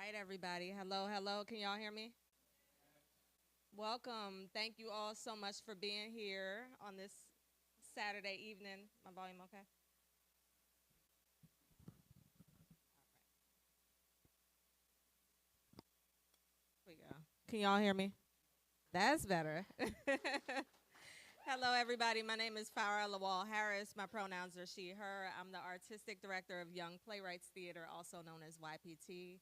right, everybody. Hello, hello. Can y'all hear me? Welcome. Thank you all so much for being here on this Saturday evening. My volume okay? Here we go. Can y'all hear me? That's better. Hello, everybody. My name is Farah Lawal Harris. My pronouns are she, her. I'm the artistic director of Young Playwrights Theater, also known as YPT.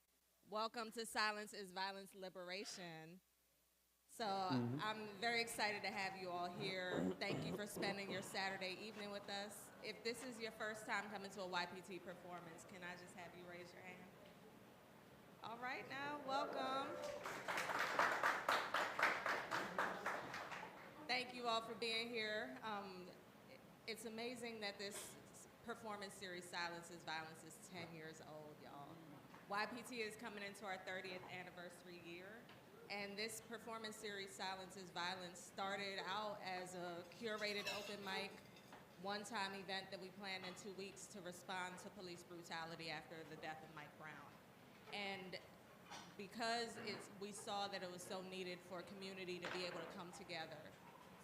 Welcome to Silence is Violence Liberation. So I'm very excited to have you all here. Thank you for spending your Saturday evening with us. If this is your first time coming to a YPT performance, can I just have you raise your hand? All right now, welcome. Thank you all for being here. It's amazing that this performance series, Silence is Violence, is 10 years old, y'all. YPT is coming into our 30th anniversary year. And this performance series, Silence is Violence, started out as a curated open mic, one-time event that we planned in 2 weeks to respond to police brutality after the death of Mike Brown. And because we saw that it was so needed for a community to be able to come together,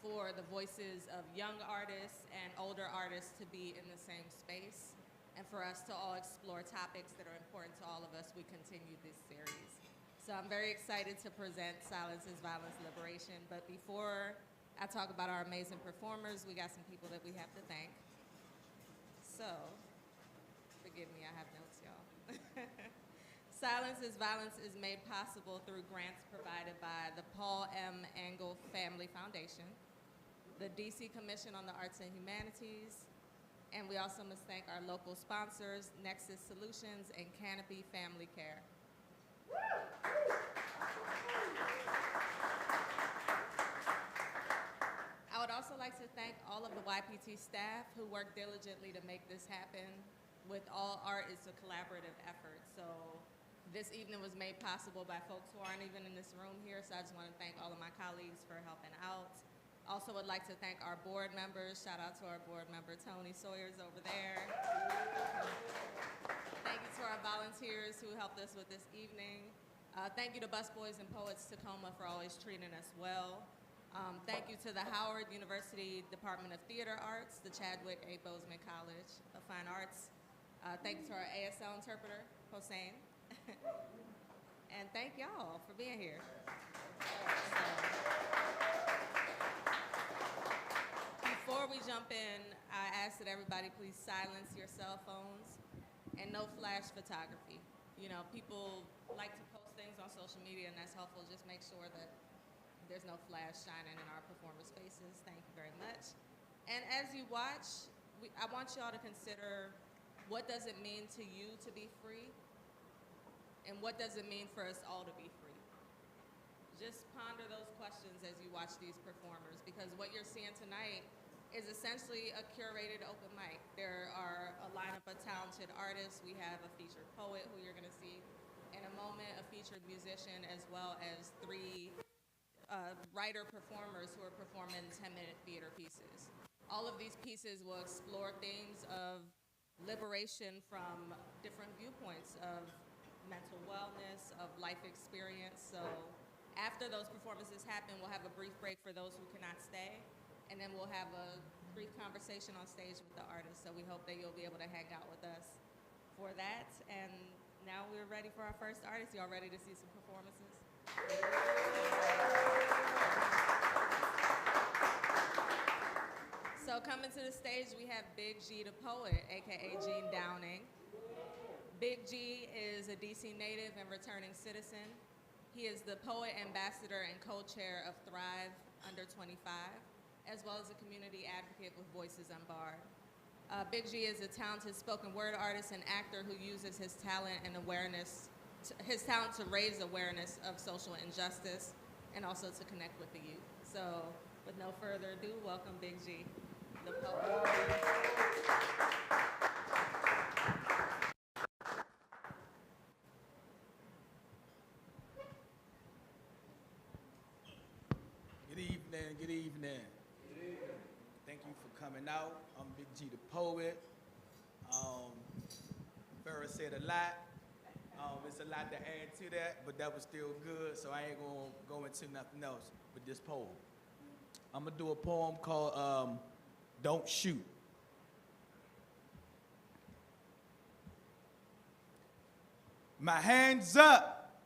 for the voices of young artists and older artists to be in the same space, and for us to all explore topics that are important to all of us, we continue this series. So I'm very excited to present Silence is Violence Liberation. But before I talk about our amazing performers, we got some people that we have to thank. So, forgive me, I have notes, y'all. Silence is Violence is made possible through grants provided by the Paul M. Engle Family Foundation, the DC Commission on the Arts and Humanities, and we also must thank our local sponsors, Nexus Solutions and Canopy Family Care. I would also like to thank all of the YPT staff who worked diligently to make this happen. With all art, it's a collaborative effort. So this evening was made possible by folks who aren't even in this room here, so I just want to thank all of my colleagues for helping out. Also would like to thank our board members. Shout out to our board member, Tony Sawyers over there. Thank you to our volunteers who helped us with this evening. Thank you to Busboys and Poets Takoma for always treating us well. Thank you to the Howard University Department of Theater Arts, the Chadwick A. Boseman College of Fine Arts. Thank you to our ASL interpreter, Hossein. And thank y'all for being here. Before we jump in, I ask that everybody please silence your cell phones and no flash photography. You know, people like to post things on social media, and that's helpful. Just make sure that there's no flash shining in our performers' faces. Thank you very much. And as you watch, I want y'all to consider, what does it mean to you to be free? And what does it mean for us all to be free? Just ponder those questions as you watch these performers, because what you're seeing tonight is essentially a curated open mic. There are a lineup of talented artists. We have a featured poet who you're gonna see in a moment, a featured musician, as well as 3 writer-performers who are performing 10-minute theater pieces. All of these pieces will explore themes of liberation from different viewpoints of mental wellness, of life experience. So after those performances happen, we'll have a brief break for those who cannot stay, and then we'll have a brief conversation on stage with the artists. So we hope that you'll be able to hang out with us for that. And now we're ready for our first artist. Y'all ready to see some performances? So coming to the stage, we have Big G the Poet, AKA Gene Downing. Big G is a DC native and returning citizen. He is the poet ambassador and co-chair of Thrive Under 25, as well as a community advocate with Voices Unbarred. Big G is a talented spoken word artist and actor who uses his talent and awareness, his talent to raise awareness of social injustice and also to connect with the youth. So with no further ado, welcome Big G, the poet. Good evening, good evening. Thank you for coming out. I'm Big G the Poet. Farrah said a lot. It's a lot to add to that, but that was still good, so I ain't gonna go into nothing else but this poem. I'm gonna do a poem called Don't Shoot. My hands up.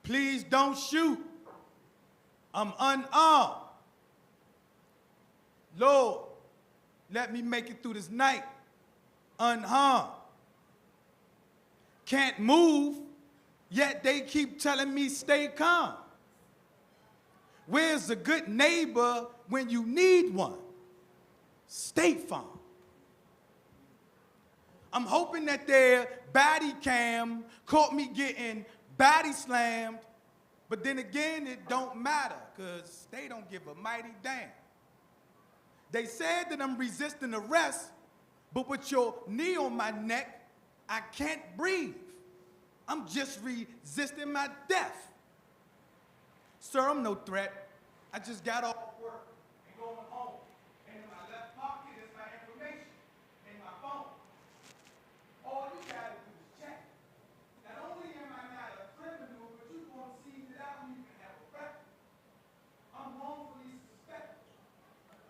Please don't shoot. I'm unarmed. Lord, let me make it through this night unharmed. Can't move, yet they keep telling me stay calm. Where's a good neighbor when you need one? State Farm. I'm hoping that their body cam caught me getting body slammed, but then again, it don't matter, because they don't give a mighty damn. They said that I'm resisting arrest, but with your knee on my neck, I can't breathe. I'm just resisting my death. Sir, I'm no threat. I just got off work and going home. And in my left pocket is my information and my phone. All you gotta do is check. Not only am I not a criminal, but you're gonna see that I don't even have a record. I'm wrongfully suspected.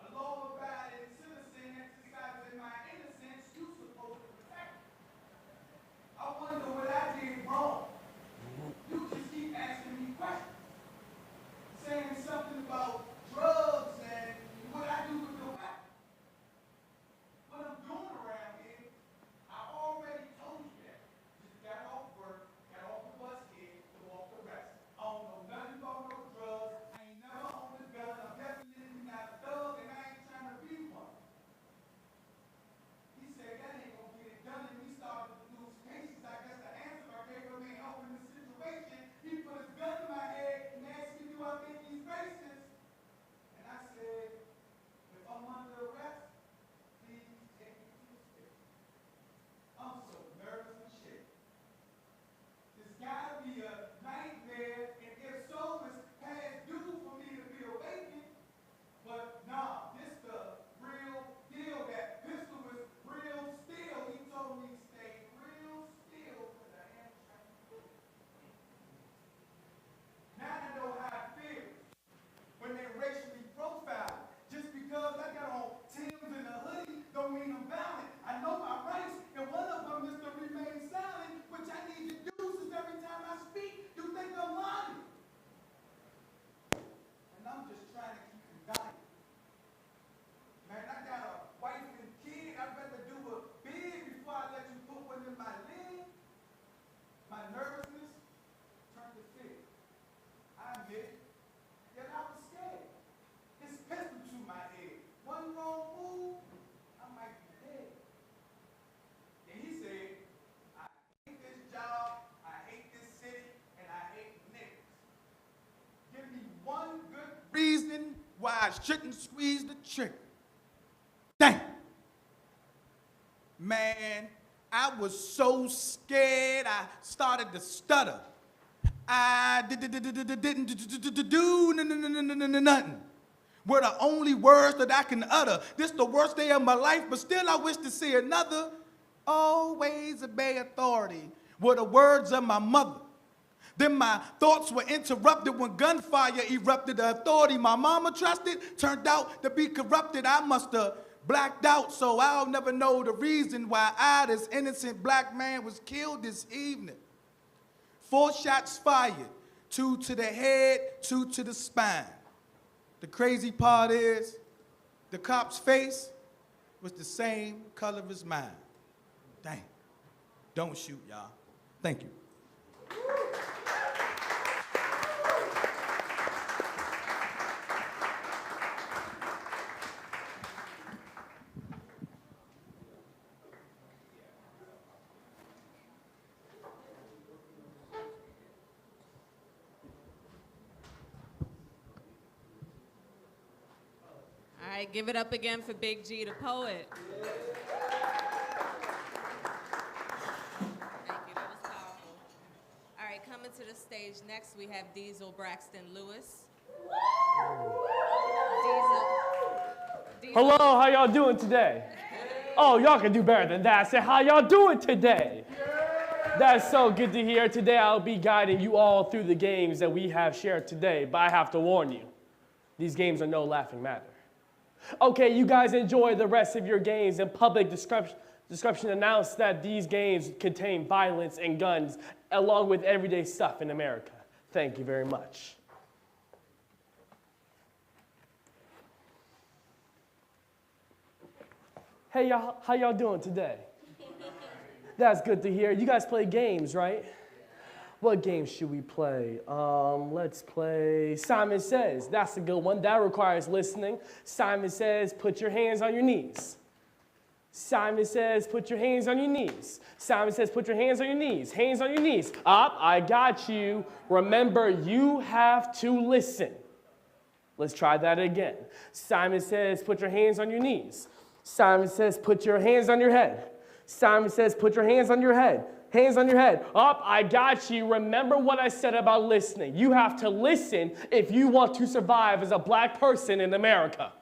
A law-abiding citizen exercising my innocence, you supposed to protect me. I wonder what I did wrong. You just keep asking me questions. Saying something about drugs and what I do with the weapon. What I'm doing around here, I already told you that. Just got off work, got off the bus here to walk the rest. I don't know nothing about no drugs. I ain't never owned a gun. I'm definitely not a thug, and I ain't trying to be one. He said that ain't gonna get it done, and we started to lose cases. I guess the answer I gave him ain't helping the situation. He put his gun in my head and asked me, do I think he's racist? And I said, if I'm under arrest, please take me to the station. I'm so nervous and shit. There's gotta be a nightmare, and if so, it's past due for me to be awakened. But nah, this the real deal. That pistol is real steel. He told me stay real still because I am trying to do it. Now I know how it feels when they racially profile. Just because I got on Tim's and a hoodie don't mean I'm violent. I know my rights, and one of them is to remain silent, which I need to do since every time I speak, you think I'm lying. And I'm just trying to keep them dying. Man, I got a wife and kid. I'd rather do a bid before I let you put one in my leg. My nervousness turned to fear. I admit it. Yet I was scared. His pistol to my head. One wrong move, I might be dead. And he said, I hate this job, I hate this city, and I hate niggas. Give me one good reason why I shouldn't squeeze the trigger. Dang. Man, I was so scared I started to stutter. I didn't do nothing. Were the only words that I can utter. This the worst day of my life, but still I wish to see another. Always obey authority were the words of my mother. Then my thoughts were interrupted when gunfire erupted. The authority my mama trusted turned out to be corrupted. I must have blacked out, so I'll never know the reason why I, this innocent black man, was killed this evening. 4 shots fired, 2 to the head, 2 to the spine. The crazy part is, the cop's face was the same color as mine. Dang. Don't shoot, y'all. Thank you. All right, give it up again for Big G, the poet. Thank you, that was powerful. All right, coming to the stage next, we have Diesel Braxton Lewis. Diesel. Hello, how y'all doing today? Oh, y'all can do better than that. Say, how y'all doing today? That's so good to hear. Today I'll be guiding you all through the games that we have shared today, but I have to warn you, these games are no laughing matter. Okay, you guys enjoy the rest of your games, and public description announced that these games contain violence and guns, along with everyday stuff in America. Thank you very much. Hey y'all, how y'all doing today? That's good to hear. You guys play games, right? What games should we play? Let's play Simon Says. That's a good one. That requires listening. Simon Says, put your hands on your knees. Simon Says, put your hands on your knees. Simon Says, put your hands on your knees. Hands on your knees. Up, I got you. Remember, you have to listen. Let's try that again. Simon Says, put your hands on your knees. Simon Says, put your hands on your head. Simon Says, put your hands on your head. Hands on your head. Up, I got you. Remember what I said about listening. You have to listen if you want to survive as a black person in America.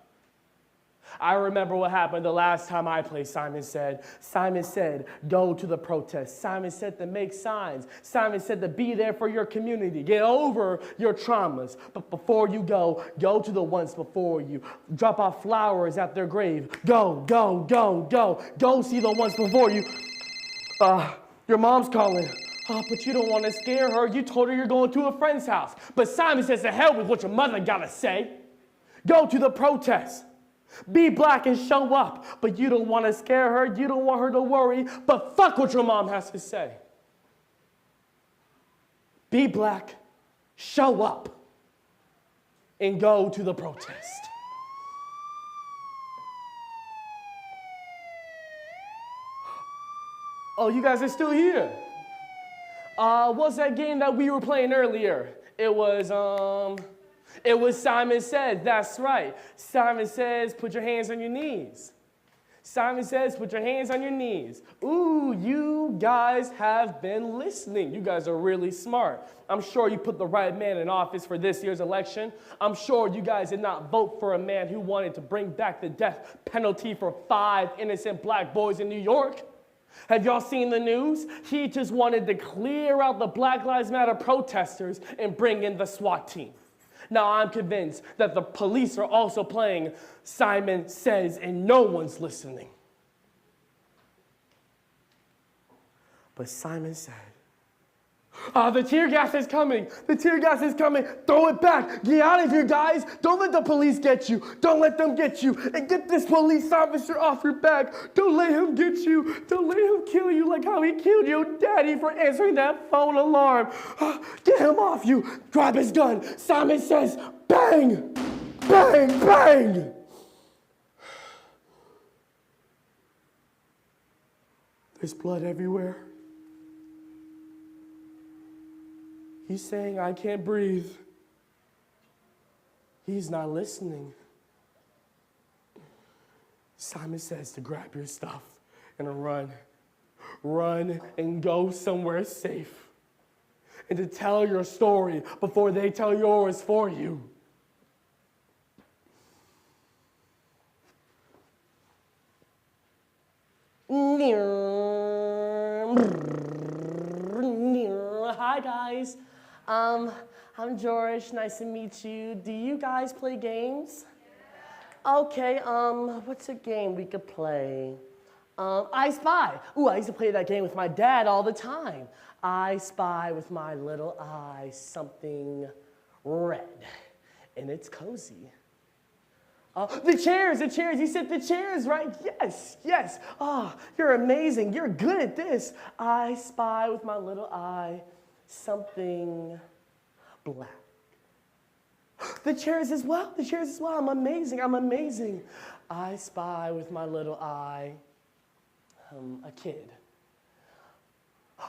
I remember what happened the last time I played Simon Said. Simon said, go to the protest. Simon said to make signs. Simon said to be there for your community. Get over your traumas. But before you go to the ones before you. Drop off flowers at their grave. Go, go, go, go. Go see the ones before you. Your mom's calling. Oh, but you don't want to scare her. You told her you're going to a friend's house. But Simon says to hell with what your mother got to say. Go to the protest. Be black and show up, but you don't want to scare her. You don't want her to worry, but fuck what your mom has to say. Be black, show up, and go to the protest. Oh, you guys are still here. What's that game that we were playing earlier? It was Simon Says, that's right. Simon Says, put your hands on your knees. Simon Says, put your hands on your knees. Ooh, you guys have been listening. You guys are really smart. I'm sure you put the right man in office for this year's election. I'm sure you guys did not vote for a man who wanted to bring back the death penalty for 5 innocent black boys in New York. Have y'all seen the news? He just wanted to clear out the Black Lives Matter protesters and bring in the SWAT team. Now, I'm convinced that the police are also playing Simon Says and no one's listening. But Simon said, the tear gas is coming. The tear gas is coming. Throw it back. Get out of here, guys. Don't let the police get you. Don't let them get you. And get this police officer off your back. Don't let him get you. Don't let him kill you like how he killed your daddy for answering that phone alarm. Get him off you. Grab his gun. Simon Says, bang, bang, bang. There's blood everywhere. He's saying, I can't breathe. He's not listening. Simon Says to grab your stuff and run. Run and go somewhere safe. And to tell your story before they tell yours for you. Hi, guys. I'm George. Nice to meet you. Do you guys play games? Okay, what's a game we could play? I Spy. Ooh, I used to play that game with my dad all the time. I spy with my little eye something red, and it's cozy. The chairs. You said the chairs, right? Yes. Oh, you're amazing. You're good at this. I spy with my little eye something black. The chairs as well. I'm amazing. I spy with my little eye a kid.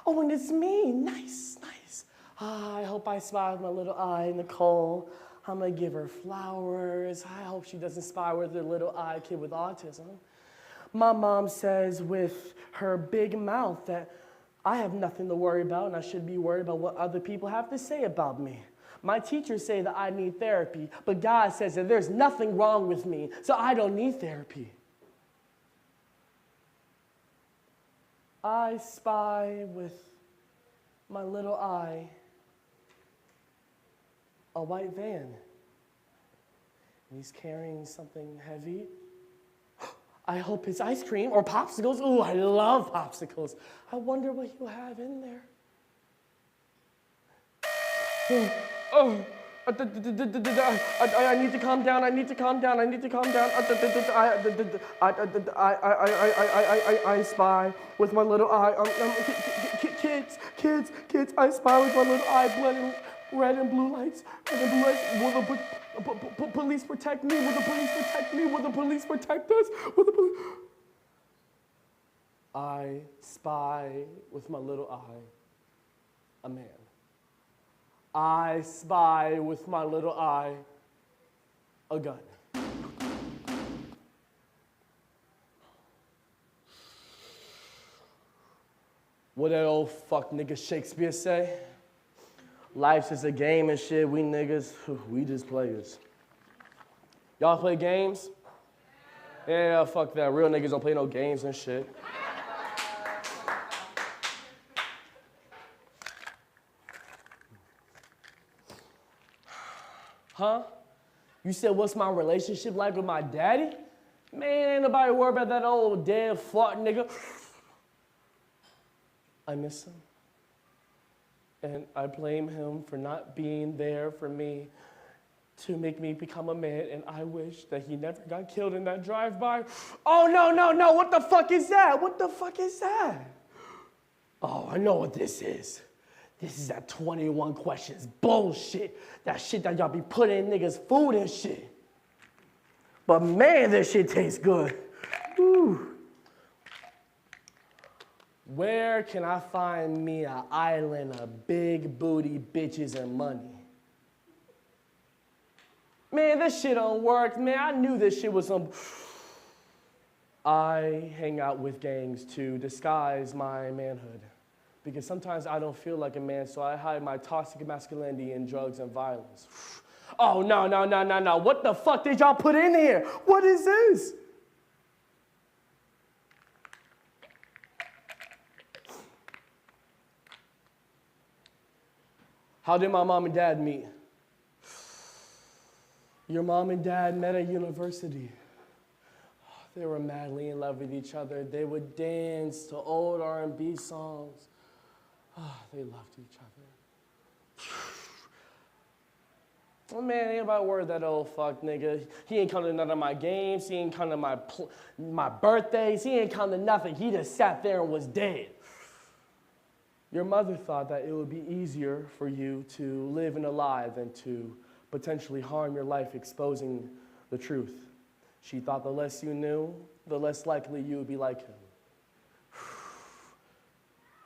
Oh, and it's me. Nice. I hope I spy with my little eye Nicole. I'm gonna give her flowers. I hope she doesn't spy with her little eye kid with autism. My mom says with her big mouth that I have nothing to worry about and I should be worried about what other people have to say about me. My teachers say that I need therapy, but God says that there's nothing wrong with me, so I don't need therapy. I spy with my little eye, a white van. And he's carrying something heavy. I hope it's ice cream or popsicles. Ooh, I love popsicles. I wonder what he'll have in there. Oh, I need to calm down. I need to calm down. I need to calm down. I spy with my little eye. Kids. I spy with my little eye. Red and blue lights. Red and blue lights. Will the police protect me? Will the police protect me? Will the police protect us? Will the police? I spy with my little eye a man. I spy with my little eye a gun. What that old fuck nigga Shakespeare say? Life's just a game and shit. We niggas, we just players. Y'all play games? Yeah, fuck that. Real niggas don't play no games and shit. Huh? You said, what's my relationship like with my daddy? Man, ain't nobody worried about that old dead fuck nigga. I miss him. And I blame him for not being there for me to make me become a man, and I wish that he never got killed in that drive-by. Oh, no, what the fuck is that? What the fuck is that? Oh, I know what this is. This is that 21 questions bullshit. That shit that y'all be putting in niggas' food and shit. But man, this shit tastes good. Woo. Where can I find me an island of big booty bitches and money? Man, this shit don't work, man. I knew this shit was some... I hang out with gangs to disguise my manhood. Because sometimes I don't feel like a man, so I hide my toxic masculinity in drugs and violence. Oh, no. What the fuck did y'all put in here? What is this? How did my mom and dad meet? Your mom and dad met at university. They were madly in love with each other. They would dance to old R&B songs. They loved each other. Oh man, ain't about word that old fuck nigga. He ain't come to none of my games. He ain't come to my birthdays. He ain't come to nothing. He just sat there and was dead. Your mother thought that it would be easier for you to live in a lie than to potentially harm your life exposing the truth. She thought the less you knew, the less likely you would be like him.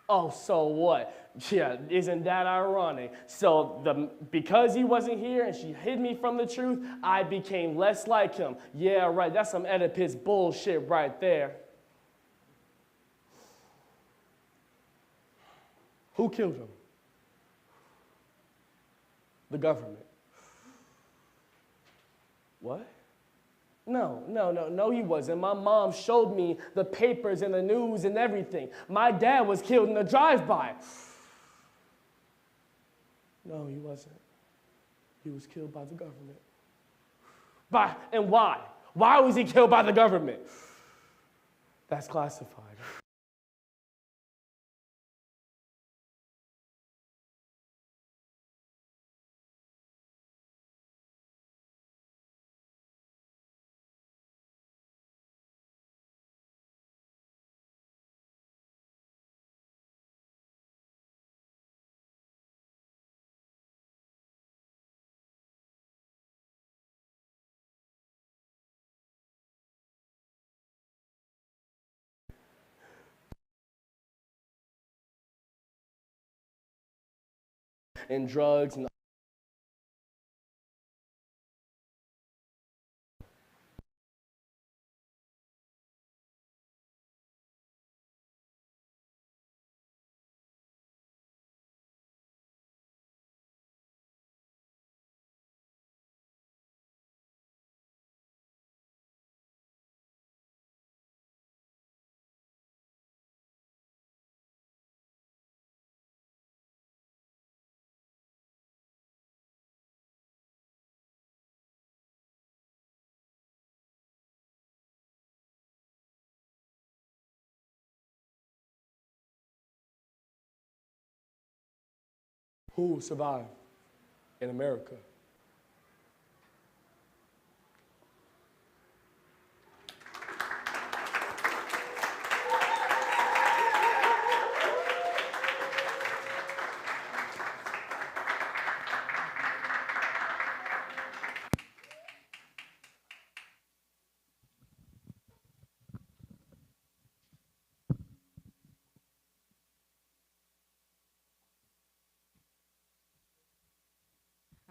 Oh, so what? Yeah, isn't that ironic? So because he wasn't here and she hid me from the truth, I became less like him. Yeah, right, that's some Oedipus bullshit right there. Who killed him? The government. What? No, he wasn't. My mom showed me the papers and the news and everything. My dad was killed in a drive-by. No, he wasn't. He was killed by the government. And why? Why was he killed by the government? That's classified. And drugs and Who survived in America?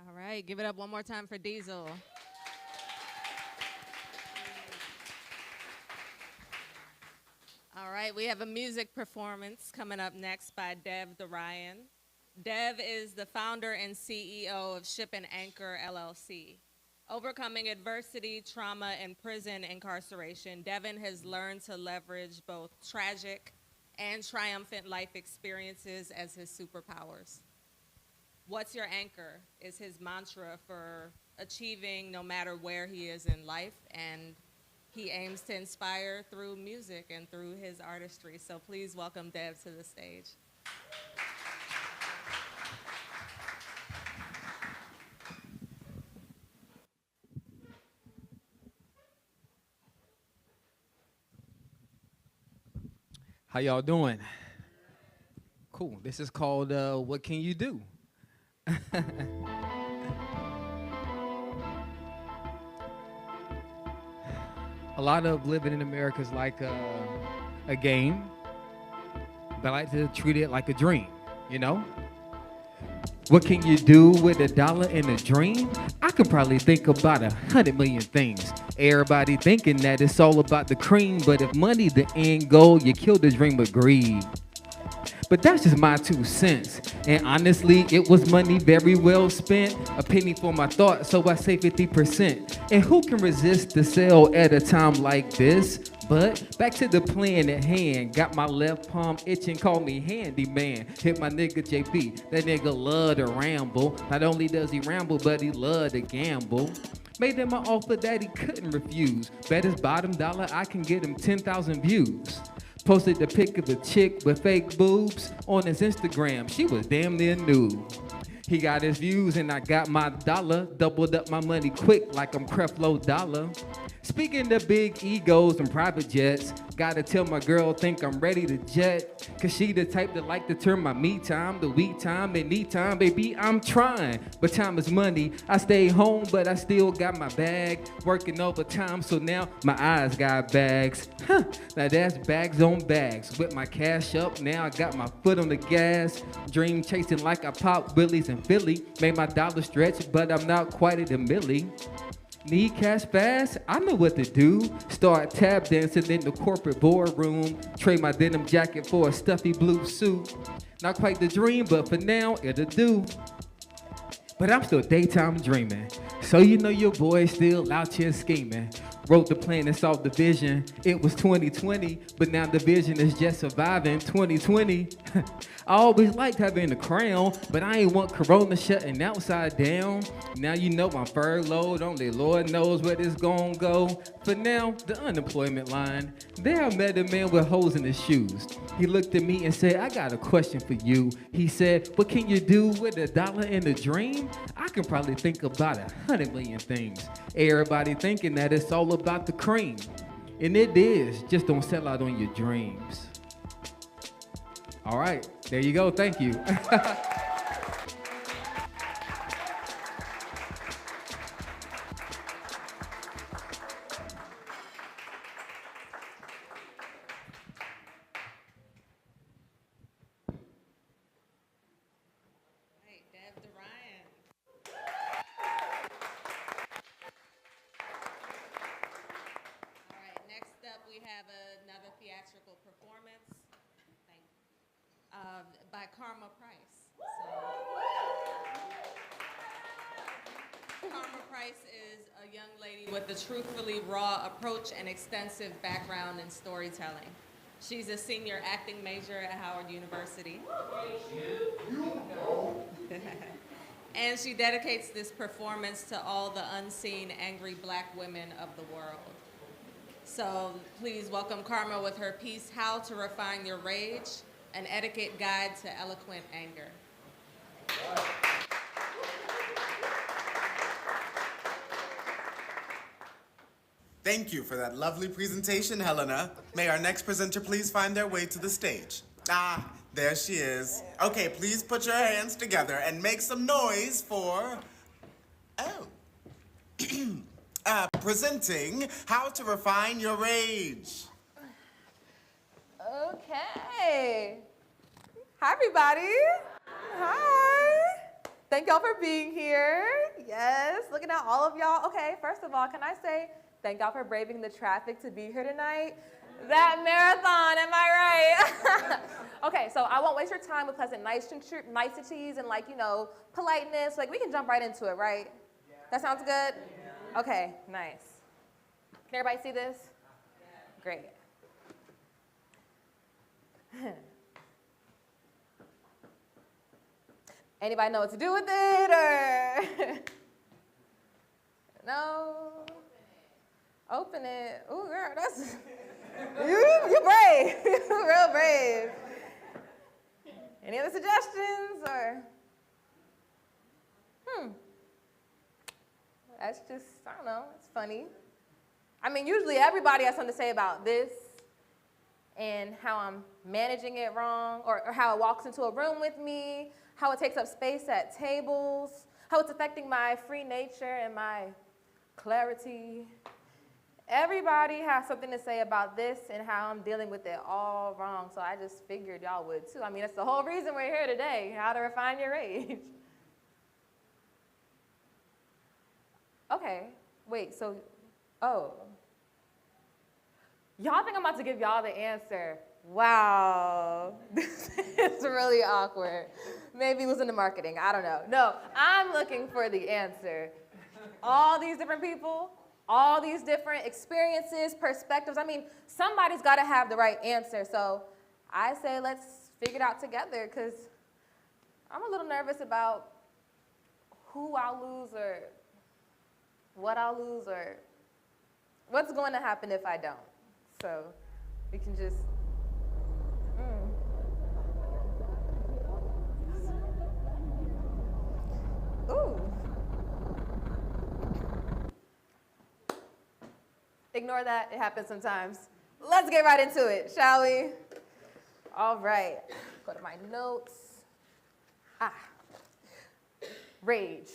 All right, give it up one more time for Diesel. All right, we have a music performance coming up next by Dev the Ryan. Dev is the founder and CEO of Ship and Anchor LLC. Overcoming adversity, trauma, and prison incarceration, Devin has learned to leverage both tragic and triumphant life experiences as his superpowers. What's your anchor is his mantra for achieving no matter where he is in life, and he aims to inspire through music and through his artistry. So please welcome Dev to the stage. How y'all doing? Cool. This is called What Can You Do? A lot of living in America is like a game, but I like to treat it like a dream, you know? What can you do with $1 in a dream? I could probably think about 100 million things. Everybody thinking that it's all about the cream, but if money the end goal, you kill the dream with greed. But that's just my 2 cents. And honestly, it was money very well spent. A penny for my thought, so I say 50%. And who can resist the sale at a time like this? But back to the plan at hand. Got my left palm itching, call me handyman. Hit my nigga JP, that nigga love to ramble. Not only does he ramble, but he love to gamble. Made him an offer that he couldn't refuse. Bet his bottom dollar I can get him 10,000 views. Posted the pic of a chick with fake boobs on his Instagram. She was damn near nude. He got his views and I got my dollar. Doubled up my money quick like I'm Creflo Dollar. Speaking of big egos and private jets, gotta tell my girl think I'm ready to jet. Cause she the type that like to turn my me time to we time and need time. Baby, I'm trying, but time is money. I stay home, but I still got my bag. Working overtime, so now my eyes got bags. Huh, now that's bags on bags. With my cash up, now I got my foot on the gas. Dream chasing like I pop willies in Philly. Made my dollar stretch, but I'm not quite at a milli. Need cash fast? I know what to do. Start tap dancing in the corporate boardroom. Trade my denim jacket for a stuffy blue suit. Not quite the dream, but for now, it'll do. But I'm still daytime dreaming. So you know your boy's still out here scheming. Wrote the plan and saw the vision. It was 2020, but now the vision is just surviving 2020. I always liked having a crown, but I ain't want Corona shutting outside down. Now you know I'm furloughed, only Lord knows where this gon' go. For now, the unemployment line. There I met a man with holes in his shoes. He looked at me and said, I got a question for you. He said, what can you do with $1 in a dream? I can probably think about 100 million things. Everybody thinking that it's all about the cream. And it is, just don't sell out on your dreams. All right, there you go, thank you. Hey, Dev the Ryan. All right, next up we have another theatrical performance by Karma Price. So, Karma Price is a young lady with a truthfully raw approach and extensive background in storytelling. She's a senior acting major at Howard University. And she dedicates this performance to all the unseen, angry Black women of the world. So please welcome Karma with her piece, How to Refine Your Rage, an etiquette guide to eloquent anger. Thank you for that lovely presentation, Helena. May our next presenter please find their way to the stage. Ah, there she is. Okay, please put your hands together and make some noise for... Oh. Presenting How to Refine Your Rage. Okay. Hi, everybody. Hi. Thank y'all for being here. Yes, looking at all of y'all. Okay, first of all, can I say thank y'all for braving the traffic to be here tonight? That marathon, am I right? Okay, so I won't waste your time with pleasant niceties and politeness. Like, we can jump right into it, right? Yeah. That sounds good? Yeah. Okay, nice. Can everybody see this? Yeah. Great. Anybody know what to do with it, or? No? Open it. Ooh, girl, that's, you brave. You real brave. Any other suggestions, or? That's just, I don't know, it's funny. I mean, usually everybody has something to say about this and how I'm managing it wrong, or how it walks into a room with me, how it takes up space at tables, how it's affecting my free nature and my clarity. Everybody has something to say about this and how I'm dealing with it all wrong, so I just figured y'all would too. I mean, that's the whole reason we're here today, how to refine your rage. Okay, wait, so, oh. Y'all think I'm about to give y'all the answer. Wow, this is really awkward. Maybe it was in the marketing, I don't know. No, I'm looking for the answer. All these different people, all these different experiences, perspectives. I mean, somebody's gotta have the right answer. So I say let's figure it out together, because I'm a little nervous about who I'll lose, or what I'll lose, or what's going to happen if I don't. So we can just, Ooh. Ignore that, it happens sometimes. Let's get right into it, shall we? All right, go to my notes. Rage.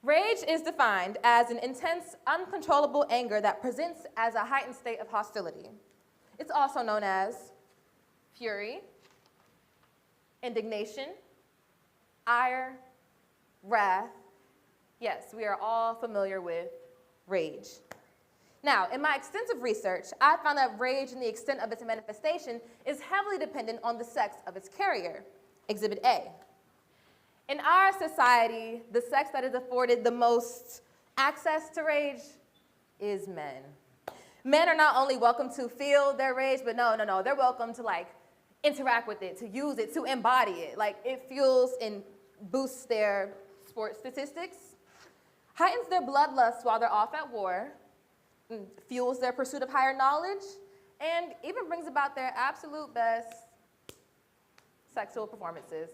Rage is defined as an intense, uncontrollable anger that presents as a heightened state of hostility. It's also known as fury, indignation, ire, wrath. Yes, we are all familiar with rage. Now, in my extensive research, I found that rage and the extent of its manifestation is heavily dependent on the sex of its carrier, Exhibit A. In our society, the sex that is afforded the most access to rage is men. Men are not only welcome to feel their rage, but no, they're welcome to interact with it, to use it, to embody it. It fuels and boosts their sports statistics, heightens their bloodlust while they're off at war, fuels their pursuit of higher knowledge, and even brings about their absolute best sexual performances.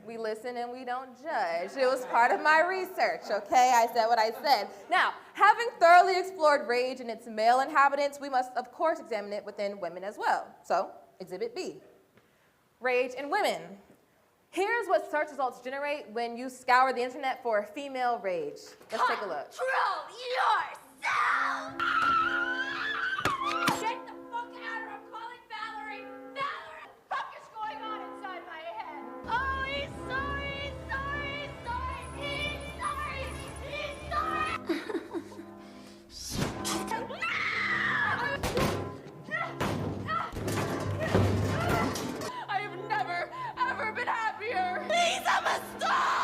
We listen and we don't judge. It was part of my research, okay? I said what I said. Now, having thoroughly explored rage and its male inhabitants, we must, of course, examine it within women as well. So, Exhibit B, rage in women. Here's what search results generate when you scour the internet for female rage. Let's take a look. Control yourself! Get the fuck out, or I'm calling Valerie! Valerie! What the fuck is going on inside my head? Oh, he's sorry, sorry, sorry! He's sorry! He's sorry! I have never, ever been happier! Please, I'm a star!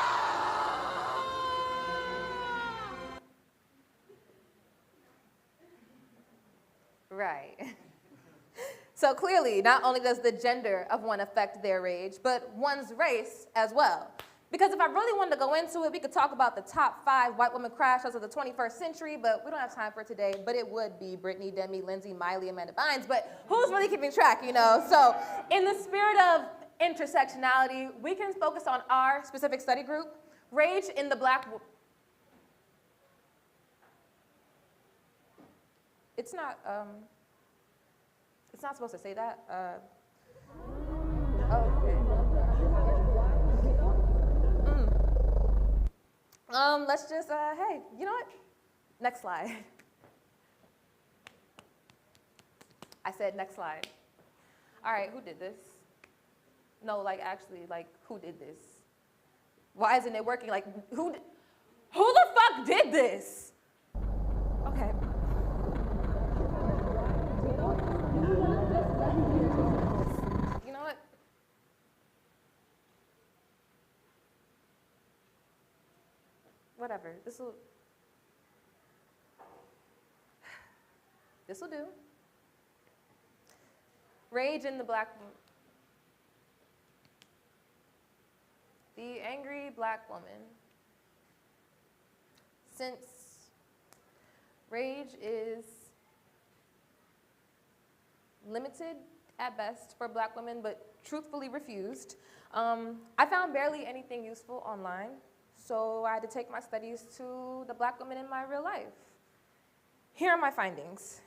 Right. So clearly, not only does the gender of one affect their rage, but one's race as well. Because if I really wanted to go into it, we could talk about the top 5 white women crash shows of the 21st century, but we don't have time for it today. But it would be Brittany, Demi, Lindsay, Miley, Amanda Bynes. But who's really keeping track, you know? So in the spirit of intersectionality, we can focus on our specific study group, rage in the Black. It's not supposed to say that. Okay. Let's just, hey, you know what? Next slide. I said next slide. All right, who did this? No, like actually, like who did this? Why isn't it working? Like who the fuck did this? Okay. You know what? Whatever. This'll do. Rage in the Black. The angry Black woman. Since rage is limited at best for Black women, but truthfully refused, I found barely anything useful online, so I had to take my studies to the Black women in my real life. Here are my findings.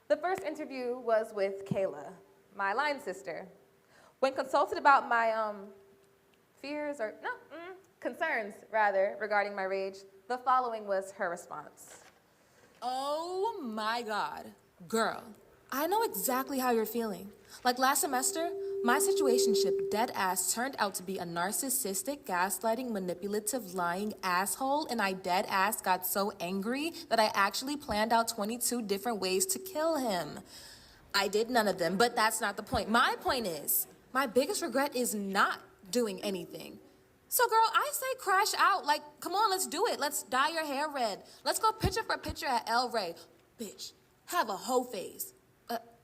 The first interview was with Kayla, my line sister. When consulted about my concerns rather, regarding my rage, the following was her response. Oh my God, girl, I know exactly how you're feeling. Like last semester, my situationship dead ass turned out to be a narcissistic, gaslighting, manipulative, lying asshole, and I dead ass got so angry that I actually planned out 22 different ways to kill him. I did none of them, but that's not the point. My point is, my biggest regret is not doing anything. So girl, I say crash out. Like, come on, let's do it. Let's dye your hair red. Let's go picture for picture at El Rey. Bitch, have a hoe phase,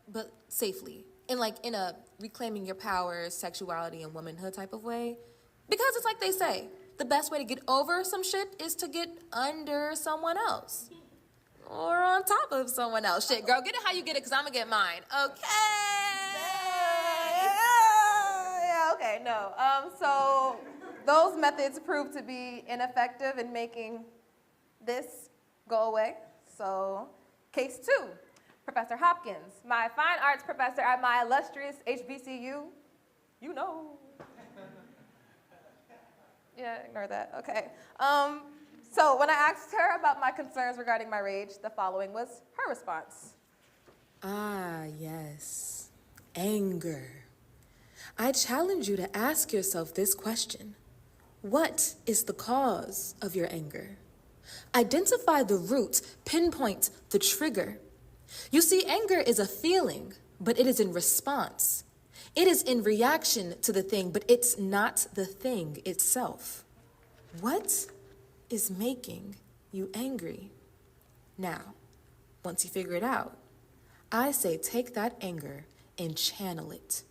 but safely. In a reclaiming your power, sexuality, and womanhood type of way. Because it's like they say, the best way to get over some shit is to get under someone else. Or on top of someone else. Shit, girl, get it how you get it, because I'm going to get mine. Okay? Yeah, okay, no. So those methods proved to be ineffective in making this go away. So case 2, Professor Hopkins, my fine arts professor at my illustrious HBCU. You know. Yeah, ignore that, okay. So when I asked her about my concerns regarding my rage, the following was her response. Ah, yes. Anger. I challenge you to ask yourself this question. What is the cause of your anger? Identify the root, pinpoint the trigger. You see, anger is a feeling, but it is in response. It is in reaction to the thing, but it's not the thing itself. What is making you angry? Now, once you figure it out, I say take that anger and channel it.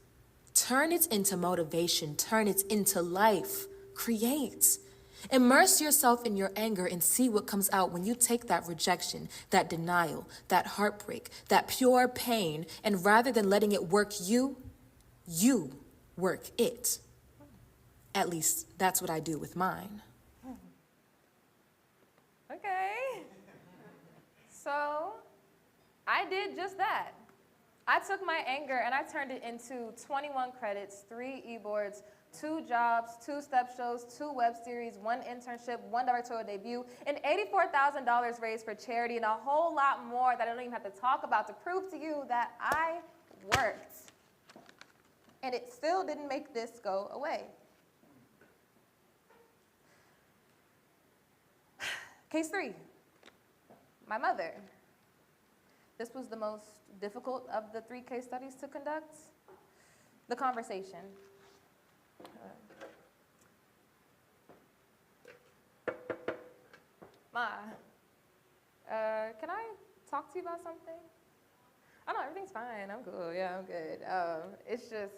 Turn it into motivation, turn it into life, create. Immerse yourself in your anger and see what comes out when you take that rejection, that denial, that heartbreak, that pure pain, and rather than letting it work you work it. At least that's what I do with mine. Okay. So I did just that. I took my anger and I turned it into 21 credits, 3 e-boards, 2 jobs, 2 step shows, 2 web series, 1 internship, 1 directorial debut, and $84,000 raised for charity, and a whole lot more that I don't even have to talk about to prove to you that I worked. And it still didn't make this go away. Case 3, my mother. This was the most difficult of the 3 case studies to conduct. The conversation. Ma, can I talk to you about something? Oh no, everything's fine, I'm cool, yeah, I'm good. It's just,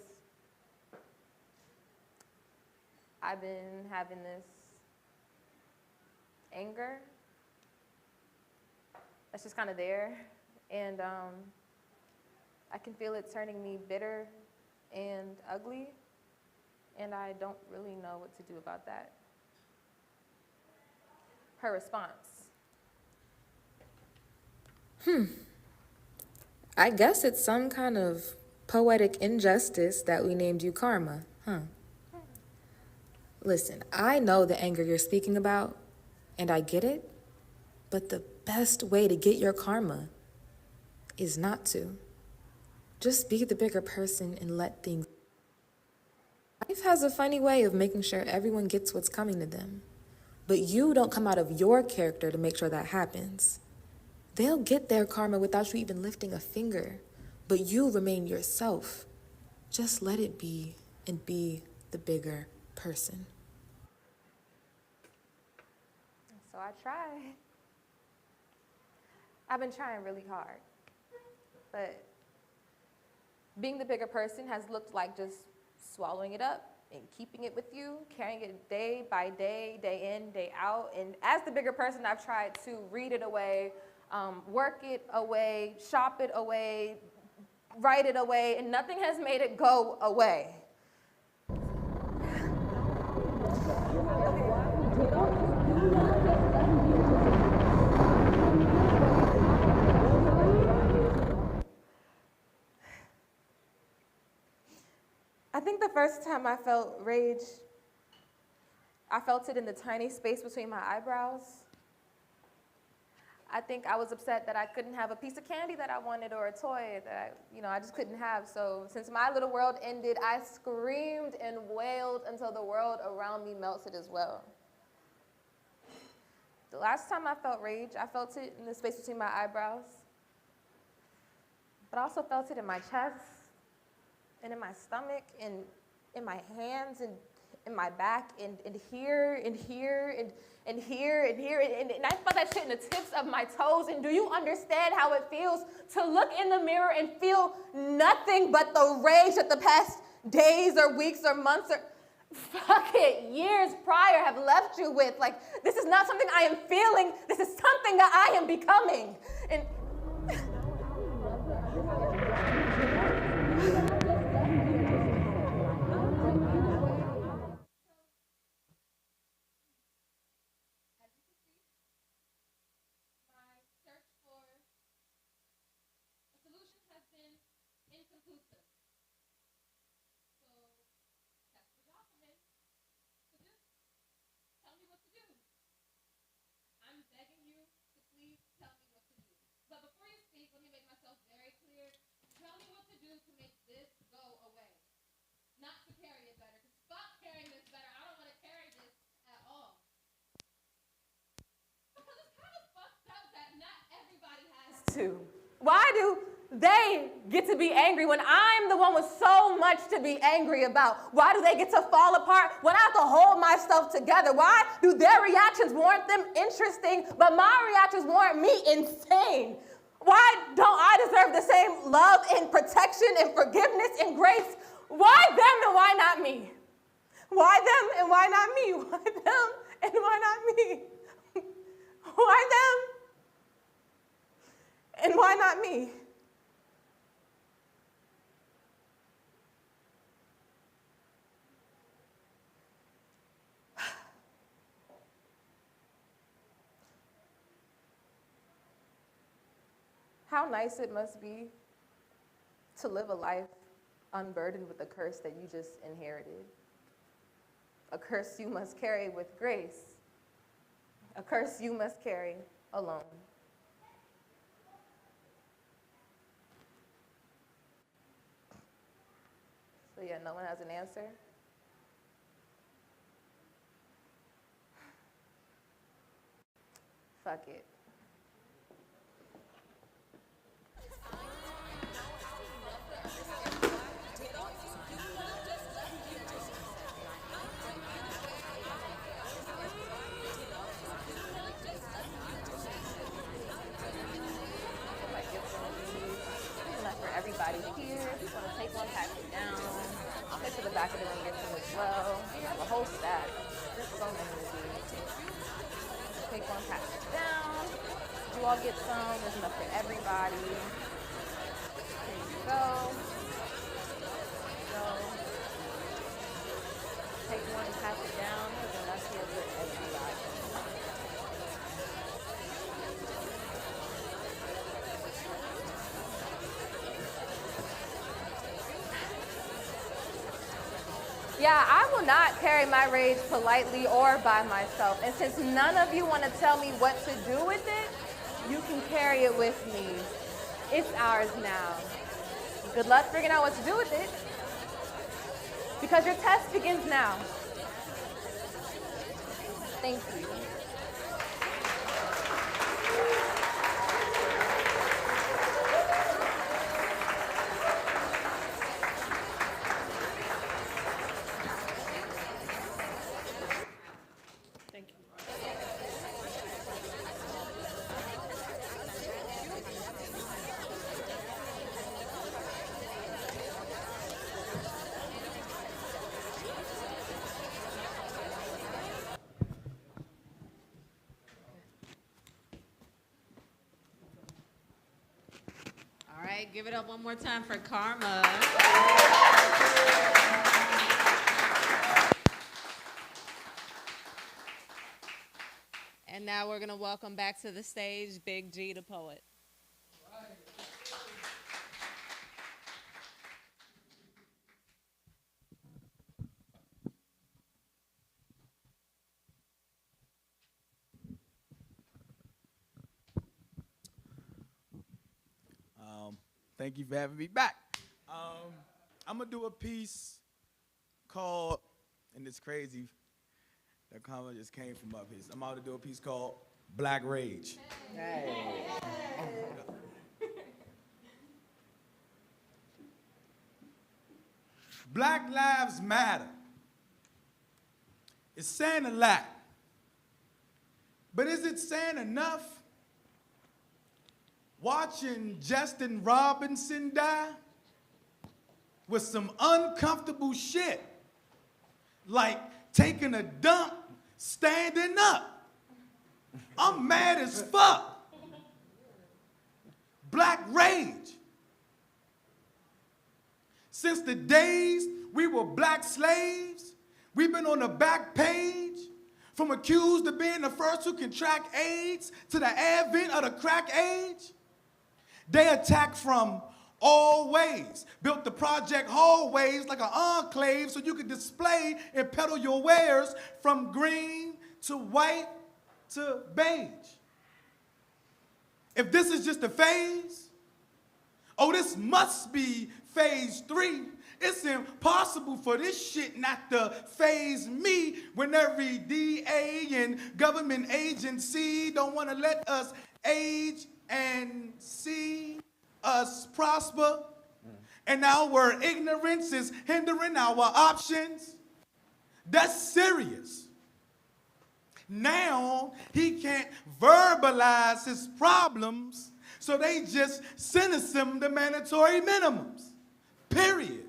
I've been having this anger that's just kind of there, and I can feel it turning me bitter and ugly, and I don't really know what to do about that. Her response. I guess it's some kind of poetic injustice that we named you Karma, huh? Listen, I know the anger you're speaking about, and I get it, but the best way to get your karma is not to. Just be the bigger person and let things. Life has a funny way of making sure everyone gets what's coming to them, but you don't come out of your character to make sure that happens. They'll get their karma without you even lifting a finger, but you remain yourself. Just let it be and be the bigger person. So I tried. I've been trying really hard, but being the bigger person has looked like just swallowing it up and keeping it with you, carrying it day by day, day in, day out. And as the bigger person, I've tried to read it away, work it away, shop it away, write it away, and nothing has made it go away. I think the first time I felt rage, I felt it in the tiny space between my eyebrows. I think I was upset that I couldn't have a piece of candy that I wanted or a toy that I just couldn't have. So since my little world ended, I screamed and wailed until the world around me melted as well. The last time I felt rage, I felt it in the space between my eyebrows, but I also felt it in my chest, and in my stomach, and in my hands, and in my back, and here, and here, and here, and here, and I felt that shit in the tips of my toes. And do you understand how it feels to look in the mirror and feel nothing but the rage that the past days or weeks or months or years prior have left you with? Like, this is not something I am feeling, this is something that I am becoming. And why do they get to be angry when I'm the one with so much to be angry about? Why do they get to fall apart when I have to hold myself together? Why do their reactions warrant them interesting, but my reactions warrant me insane? Why don't I deserve the same love and protection and forgiveness and grace? Why them and why not me? Why them and why not me? Why them and why not me? Why them? And why not me? How nice it must be to live a life unburdened with a curse that you just inherited. A curse you must carry with grace. A curse you must carry alone. So yeah, no one has an answer? Fuck it. Everybody here, if you want to take one, pass it down. I'll head to the back of the room, get some as well. We have a whole stack. There's so many of these. Take one, pass it down. You all get some. There's enough for everybody. Here you go. Go. pass it down because then that's the other everybody. Yeah, I will not carry my rage politely or by myself. And since none of you want to tell me what to do with it, you can carry it with me. It's ours now. Good luck figuring out what to do with it, because your test begins now. Thank you. Thank you. All right, give it up one more time for Karma. And now we're going to welcome back to the stage Big G, the poet. Thank you for having me back. I'm gonna do a piece called, and it's crazy, that comment just came from up here. I'm about to do a piece called Black Rage. Black Lives Matter. It's saying a lot. But is it saying enough? Watching Justin Robinson die was some uncomfortable shit. Like taking a dump, standing up. I'm mad as fuck. Black rage. Since the days we were black slaves, we've been on the back page, from accused of being the first who contract AIDS to the advent of the crack age. They attacked from all ways, built the project hallways like an enclave so you could display and peddle your wares from green to white to beige. If this is just a phase, oh, this must be phase 3. It's impossible for this shit not to phase me when every DA and government agency don't want to let us age and see us prosper. And our ignorance is hindering our options. That's serious. Now he can't verbalize his problems, so they just sentence him to mandatory minimums. Period.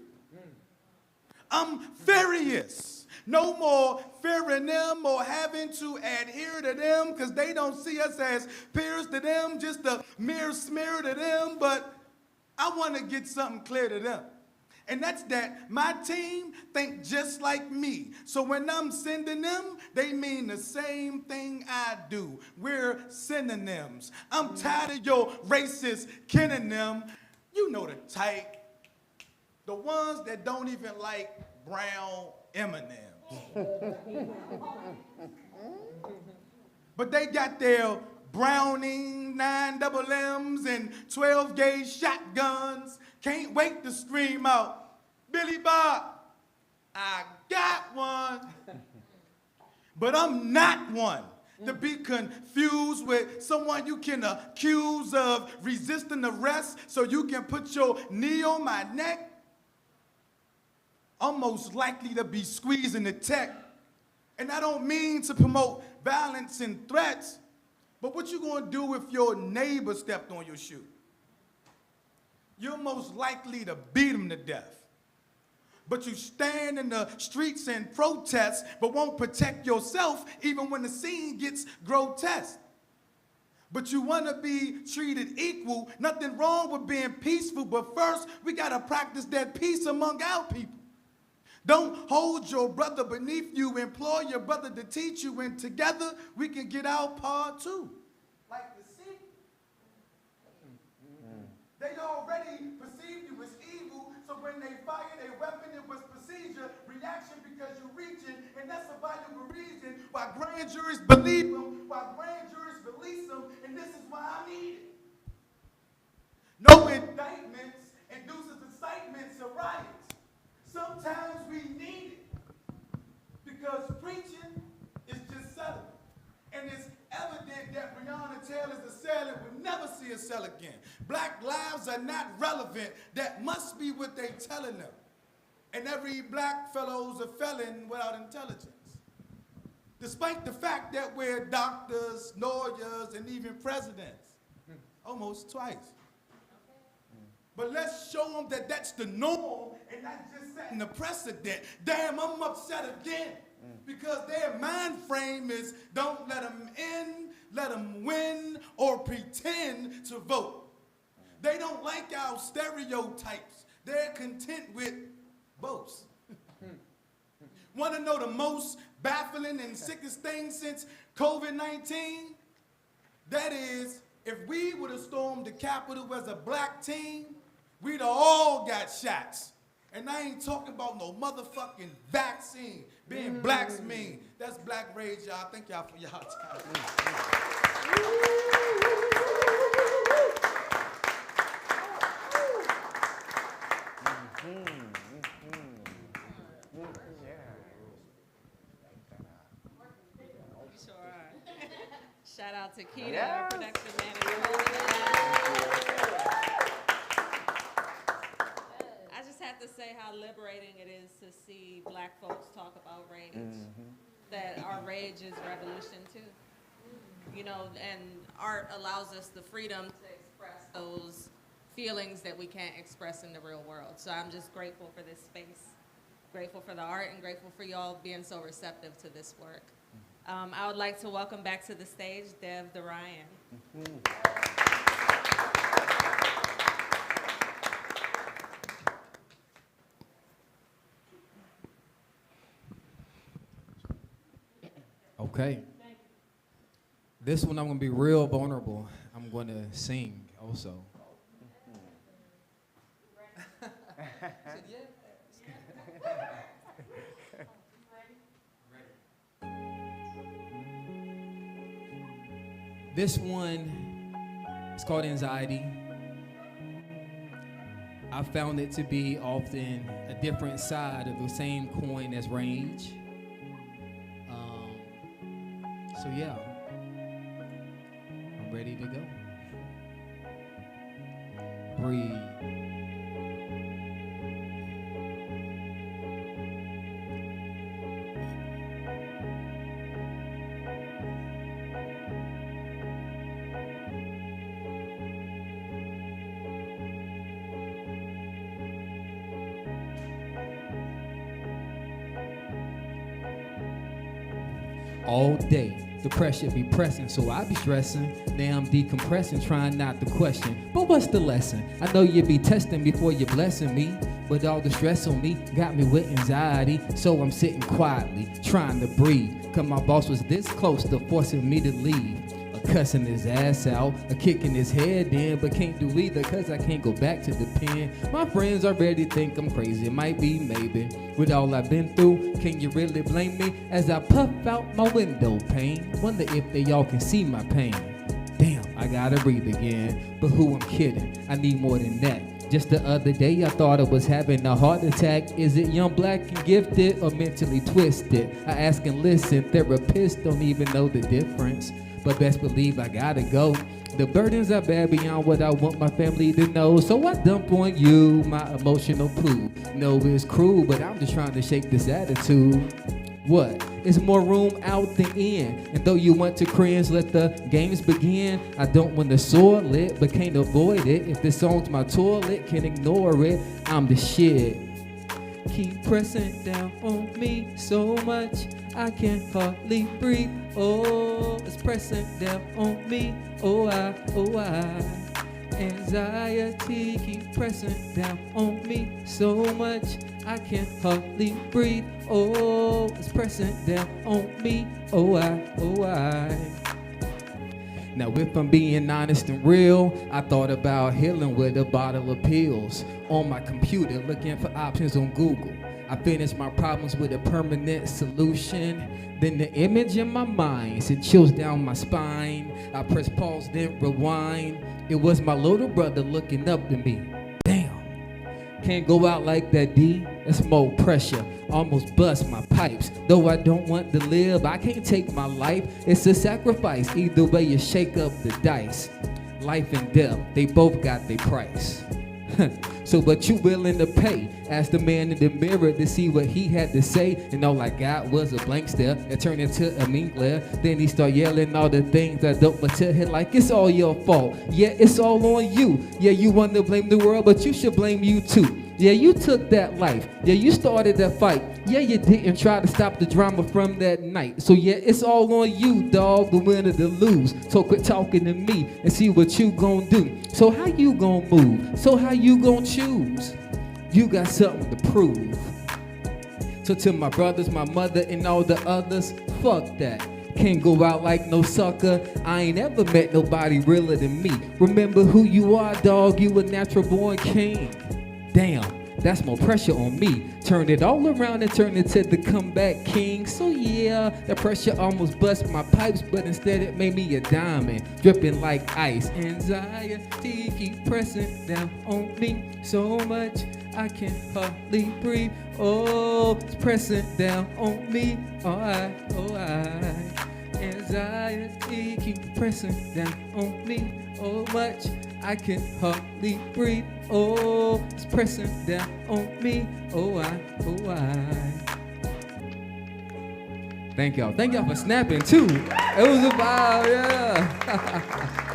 I'm furious. No more fearing them or having to adhere to them because they don't see us as peers to them, just a mere smear to them. But I want to get something clear to them. And that's that my team think just like me. So when I'm sending them, they mean the same thing I do. We're synonyms. I'm tired of your racist kenning them. You know the type. The ones that don't even like brown M&Ms. But they got their Browning 9 double M's and 12 gauge shotguns. Can't wait to scream out, Billy Bob, I got one. But I'm not one to be confused with someone you can accuse of resisting arrest so you can put your knee on my neck. I'm most likely to be squeezing the tech. And I don't mean to promote violence and threats, but what you gonna do if your neighbor stepped on your shoe? You're most likely to beat him to death. But you stand in the streets and protest, but won't protect yourself even when the scene gets grotesque. But you wanna be treated equal, nothing wrong with being peaceful, but first we gotta practice that peace among our people. Don't hold your brother beneath you. Employ your brother to teach you, and together we can get our part too. Like the sea. They already perceived you as evil, so when they fired a weapon, it was procedure, reaction because you're reaching, and that's a valuable reason why grand juries believe them, why grand juries release them, and this is why I need it. No indictments induces incitements or riots. Sometimes we need it because preaching is just selling. And it's evident that Breonna Taylor's assailant will never see a cell again. Black lives are not relevant. That must be what they're telling them. And every black fellow's a felon without intelligence. Despite the fact that we're doctors, lawyers, and even presidents. Almost twice. But let's show them that that's the norm and not just setting the precedent. Damn, I'm upset again. Because their mind frame is don't let them in, let them win, or pretend to vote. They don't like our stereotypes. They're content with boast. Want to know the most baffling and sickest thing since COVID-19? That is, if we would have stormed the Capitol as a black team, we'd have all got shots. And I ain't talking about no motherfucking vaccine. Being black's mean. That's black rage, y'all. Thank y'all for y'all time. Sure are. Shout out to Keita, our production manager. Holding it down. I just have to say how liberating it is to see black folks talk about rage. That our rage is revolution too. You know, and art allows us the freedom to express those feelings that we can't express in the real world. So I'm just grateful for this space, grateful for the art, and grateful for y'all being so receptive to this work. I would like to welcome back to the stage Dev Dorian. Okay. This one I'm going to be real vulnerable. I'm going to sing also. This one is called Anxiety. I found it to be often a different side of the same coin as rage. So yeah, I'm ready to go. Breathe. All day, the pressure be pressing, so I be stressing. Now I'm decompressing, trying not to question. But what's the lesson? I know you be testing before you're blessing me, but all the stress on me got me with anxiety. So I'm sitting quietly, trying to breathe. Cause my boss was this close to forcing me to leave. A cussing his ass out, a kicking his head in, but can't do either cause I can't go back to the pen. My friends already think I'm crazy, it might be, maybe. With all I've been through, can you really blame me? As I puff out my window pane, wonder if they all can see my pain. Damn, I gotta breathe again, but who I'm kidding, I need more than that. Just the other day I thought I was having a heart attack. Is it young, black, and gifted, or mentally twisted? I ask and listen, therapists don't even know the difference. But best believe I gotta go. The burdens are bad beyond what I want my family to know. So I dump on you my emotional poo. No, it's cruel, but I'm just trying to shake this attitude. What? It's more room out than in. And though you want to cringe, let the games begin. I don't want to soar lit, but can't avoid it. If this song's my toilet, can't ignore it. I'm the shit. Keep pressing down on me so much I can hardly breathe. Oh, it's pressing down on me. Oh, I Anxiety keep pressing down on me so much I can hardly breathe. Oh, it's pressing down on me. Oh, I. Now, if I'm being honest and real, I thought about healing with a bottle of pills. On my computer, looking for options on Google. I finished my problems with a permanent solution. Then the image in my mind sent chills down my spine. I pressed pause, then rewind. It was my little brother looking up at me. Damn, can't go out like that, D. That's more pressure. Almost bust my pipes. Though I don't want to live, I can't take my life. It's a sacrifice. Either way you shake up the dice. Life and death, they both got their price. So what you willing to pay? Asked the man in the mirror to see what he had to say. And all I got was a blank stare. It turned into a mean glare. Then he started yelling all the things I don't but tell him like it's all your fault. Yeah, it's all on you. Yeah, you want to blame the world, but you should blame you too. Yeah, you took that life. Yeah, you started that fight. Yeah, you didn't try to stop the drama from that night. So yeah, it's all on you, dog, the winner to lose. So quit talking to me and see what you gon' do. So how you gon' move? So how you gon' choose? You got something to prove. So to my brothers, my mother, and all the others, fuck that. Can't go out like no sucker. I ain't ever met nobody realer than me. Remember who you are, dog. You a natural born king. Damn, that's more pressure on me. Turned it all around and turned into the comeback king. So yeah, that pressure almost bust my pipes, but instead it made me a diamond, dripping like ice. Anxiety keep pressing down on me so much I can hardly breathe. Oh, it's pressing down on me. Oh, I. Anxiety keep pressing down on me so much I can hardly breathe. Oh, it's pressing down on me. Oh, I. Thank y'all. Thank y'all for snapping too. It was a vibe, yeah.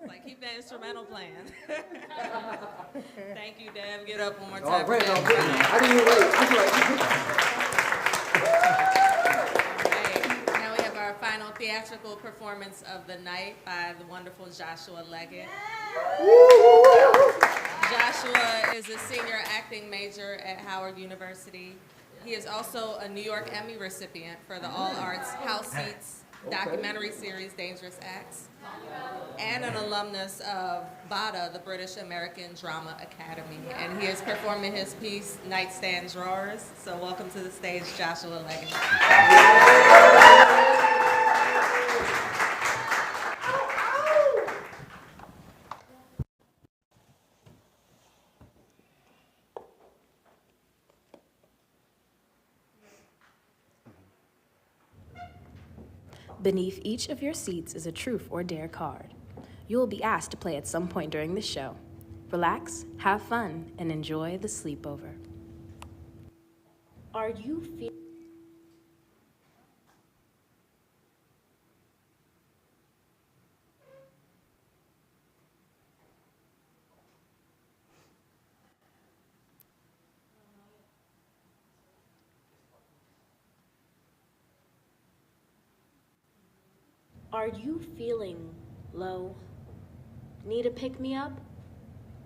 Like, keep that instrumental playing. Thank you, Dev. Get up one more Oh, time. great. for No, Dev. great. I didn't even wait. Right. Now we have our final theatrical performance of the night by the wonderful Joshua Leggett. Joshua is a senior acting major at Howard University. He is also a New York Emmy recipient for the All Arts House Seats documentary series Dangerous Acts, and an alumnus of BADA, the British American Drama Academy. And he is performing his piece, Nightstand Drawers. So welcome to the stage, Joshua Leggett. Beneath each of your seats is a truth or dare card. You will be asked to play at some point during the show. Relax, have fun, and enjoy the sleepover. Are you feeling low? Need a pick-me-up?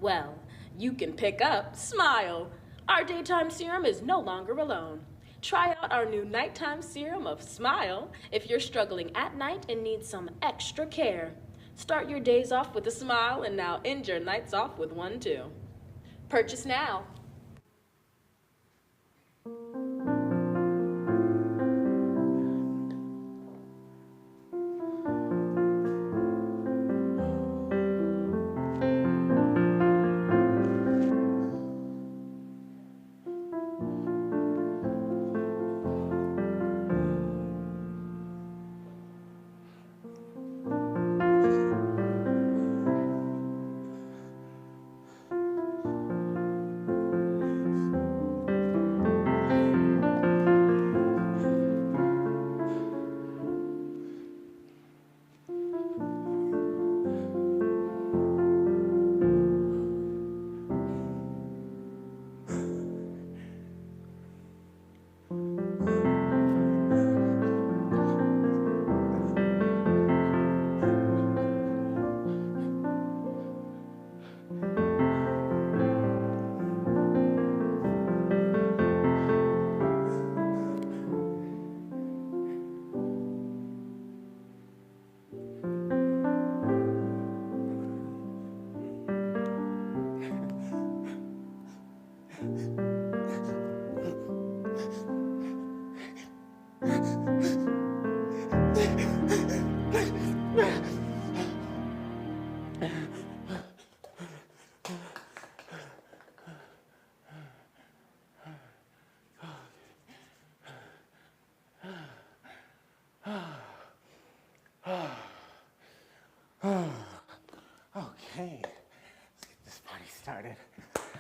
Well, you can pick up Smile. Our daytime serum is no longer alone. Try out our new nighttime serum of Smile if you're struggling at night and need some extra care. Start your days off with a smile and now end your nights off with one too. Purchase now. Okay, let's get this party started.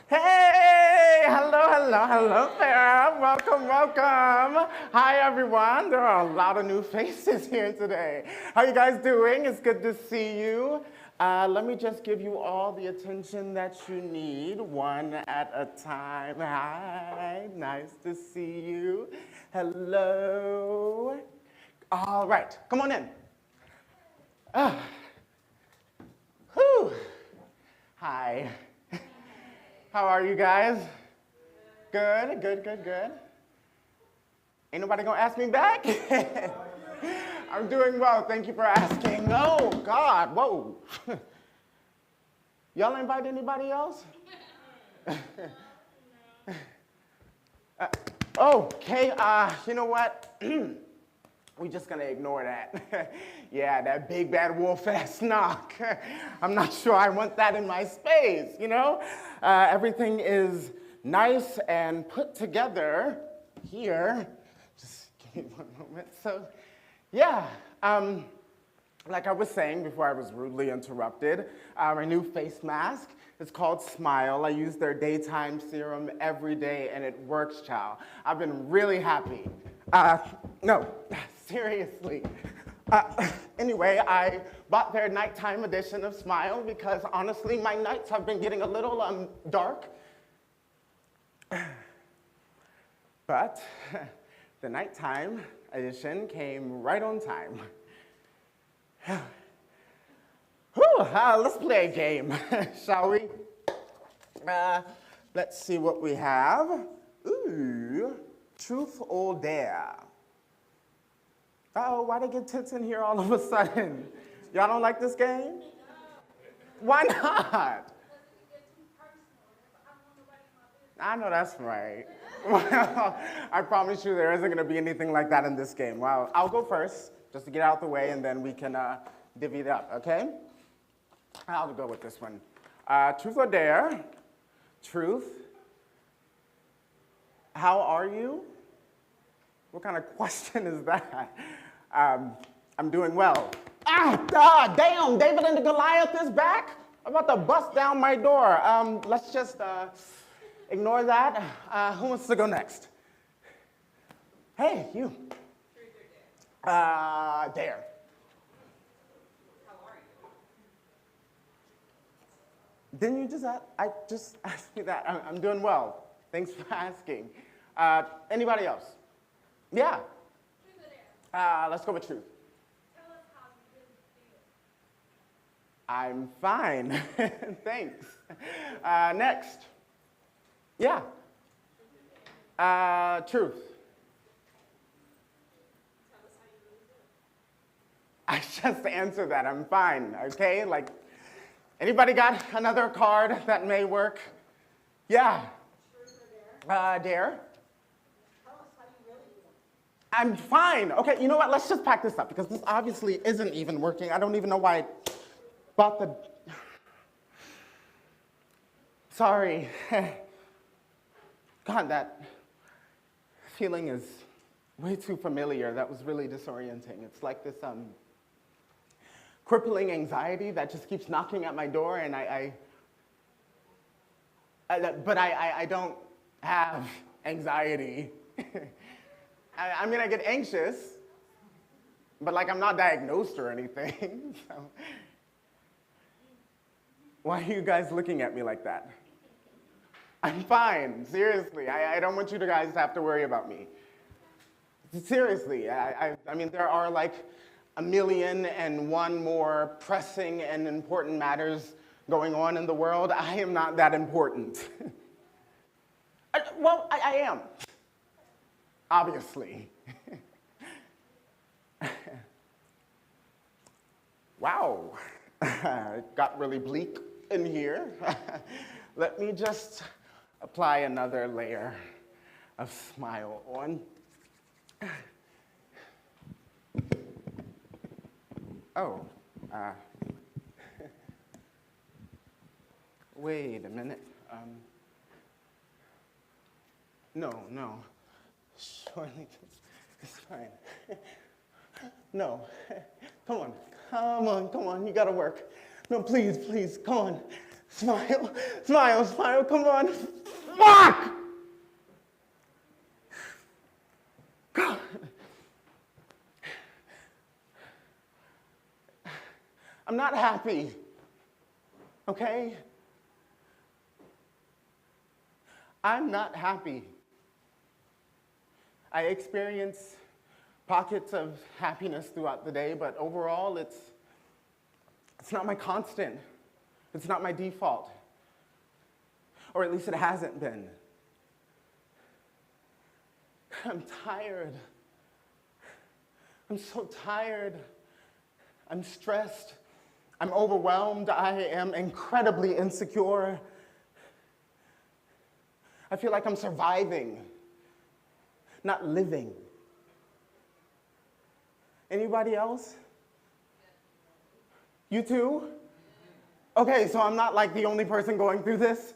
Hey, hello there. Welcome. Hi, everyone. There are a lot of new faces here today. How you guys doing? It's good to see you. Let me just give you all the attention that you need, one at a time. Hi, nice to see you. Hello. All right, come on in. Whew. Hi. How are you guys? Good. Ain't nobody gonna ask me back? I'm doing well, thank you for asking. Oh, God, whoa. Y'all invite anybody else? Okay, you know what? We're just gonna ignore that. Yeah, that big bad wolf ass knock. I'm not sure I want that in my space, you know? Everything is nice and put together here. Just give me one moment. So, yeah, like I was saying before I was rudely interrupted, my new face mask is called Smile. I use their daytime serum every day and it works, child. I've been really happy. No, seriously. Anyway, I bought their nighttime edition of Smile because honestly, my nights have been getting a little dark. But the nighttime edition came right on time. Whew, let's play a game, shall we? Let's see what we have. Ooh, truth or dare. Uh-oh, why they get tense in here all of a sudden? Y'all don't like this game? Why not? I know that's right. Well, I promise you there isn't gonna be anything like that in this game. Well, I'll go first, just to get out the way, and then we can divvy it up, okay? I'll go with this one. Truth or dare? Truth. How are you? What kind of question is that? I'm doing well. Damn, David and the Goliath is back? I'm about to bust down my door. Let's just ignore that. Who wants to go next? Hey, you. Dare. Didn't you just asked me that? I'm doing well. Thanks for asking. Anybody else? Yeah. Let's go with truth. Tell us how you really feel. I'm fine. Thanks. Next. Yeah. Truth. Tell us how you really feel. I just answered that. I'm fine, okay? Like, anybody got another card that may work? Yeah. Truth or dare? Dare. Tell us how you really feel. I'm fine. Okay, you know what? Let's just pack this up because this obviously isn't even working. I don't even know why I bought the... Sorry. God, that feeling is way too familiar. That was really disorienting. It's like this crippling anxiety that just keeps knocking at my door, and I don't have anxiety. I mean, I get anxious, but like I'm not diagnosed or anything. So. Why are you guys looking at me like that? I'm fine, seriously. I don't want you guys to have to worry about me. Seriously, I mean, there are like 1,000,001 more pressing and important matters going on in the world. I am not that important. Well, I am. Obviously. Wow, it got really bleak in here. Let me just apply another layer of Smile on. Oh, Wait a minute. No. Surely it's fine. No. Come on. You gotta work. No, please, come on. Smile, come on. Fuck! God. I'm not happy, okay? I'm not happy. I experience pockets of happiness throughout the day, but overall, it's not my constant. It's not my default. Or at least it hasn't been. I'm tired. I'm so tired. I'm stressed. I'm overwhelmed. I am incredibly insecure. I feel like I'm surviving, not living. Anybody else? You too? Okay, so I'm not like the only person going through this?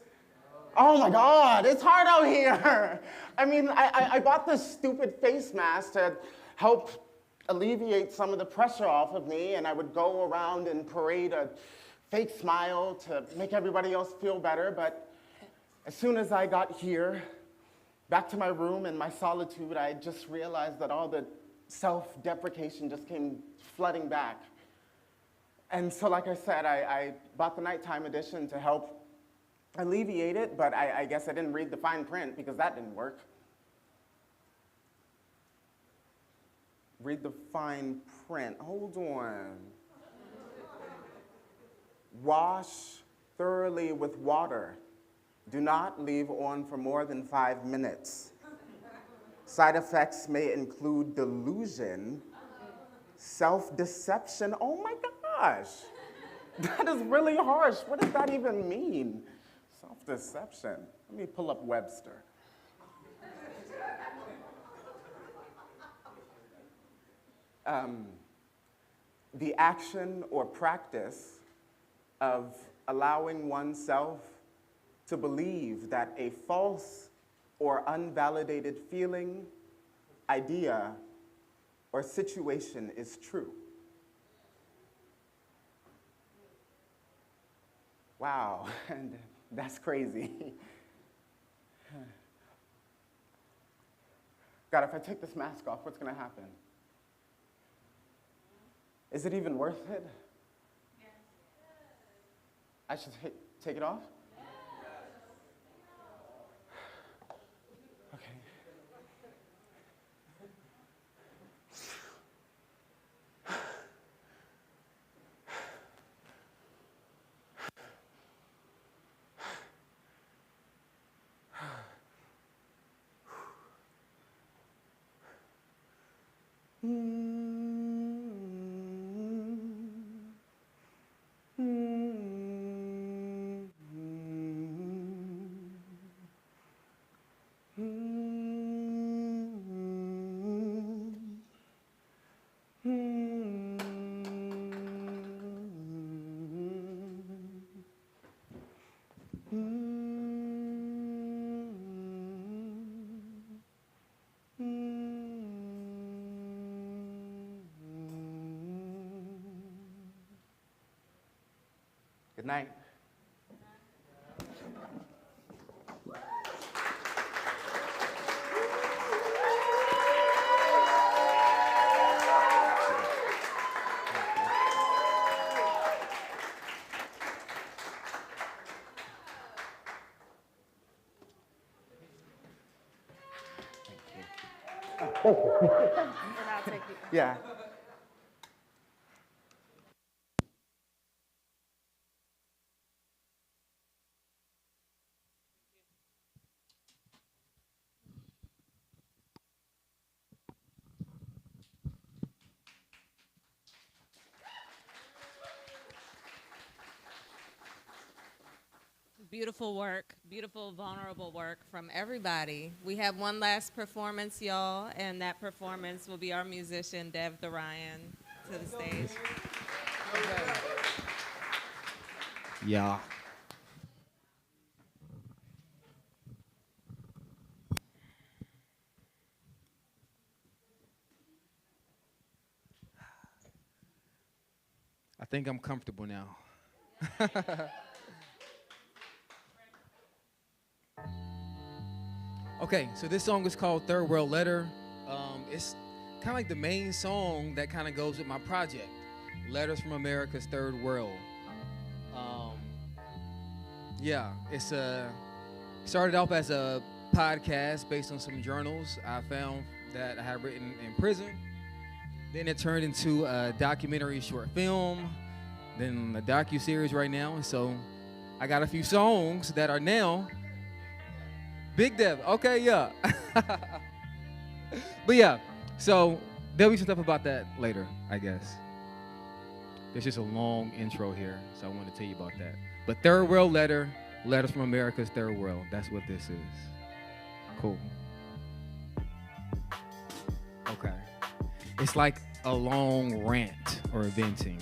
Oh my God, it's hard out here. I mean, I bought this stupid face mask to help alleviate some of the pressure off of me, and I would go around and parade a fake smile to make everybody else feel better, but as soon as I got here, back to my room in my solitude, I just realized that all the self-deprecation just came flooding back. And so, like I said, I bought the nighttime edition to help alleviate it, but I guess I didn't read the fine print because that didn't work. Read the fine print. Hold on. Wash thoroughly with water. Do not leave on for more than 5 minutes. Side effects may include delusion, self-deception. Oh my gosh. That is really harsh. What does that even mean? Self-deception. Let me pull up Webster. The action or practice of allowing oneself to believe that a false or unvalidated feeling, idea, or situation is true. Wow, and that's crazy. God, if I take this mask off, what's gonna happen? Is it even worth it? Yes. I should take it off? Yes. Okay. Good night. Yeah. Beautiful work, beautiful, vulnerable work from everybody. We have one last performance, y'all, and that performance will be our musician, Dev Tharian, to the stage. Yeah. think I'm comfortable now. Okay, so this song is called Third World Letter. It's kind of like the main song that kind of goes with my project, Letters from America's Third World. Yeah, it's started off as a podcast based on some journals I found that I had written in prison. Then it turned into a documentary short film, then a docu-series right now. And so I got a few songs that are now Big Dev. Okay, yeah. But yeah, so there'll be some stuff about that later, I guess. There's just a long intro here, so I want to tell you about that. But Third World Letter, Letters from America's Third World. That's what this is. Cool. Okay. It's like a long rant or venting.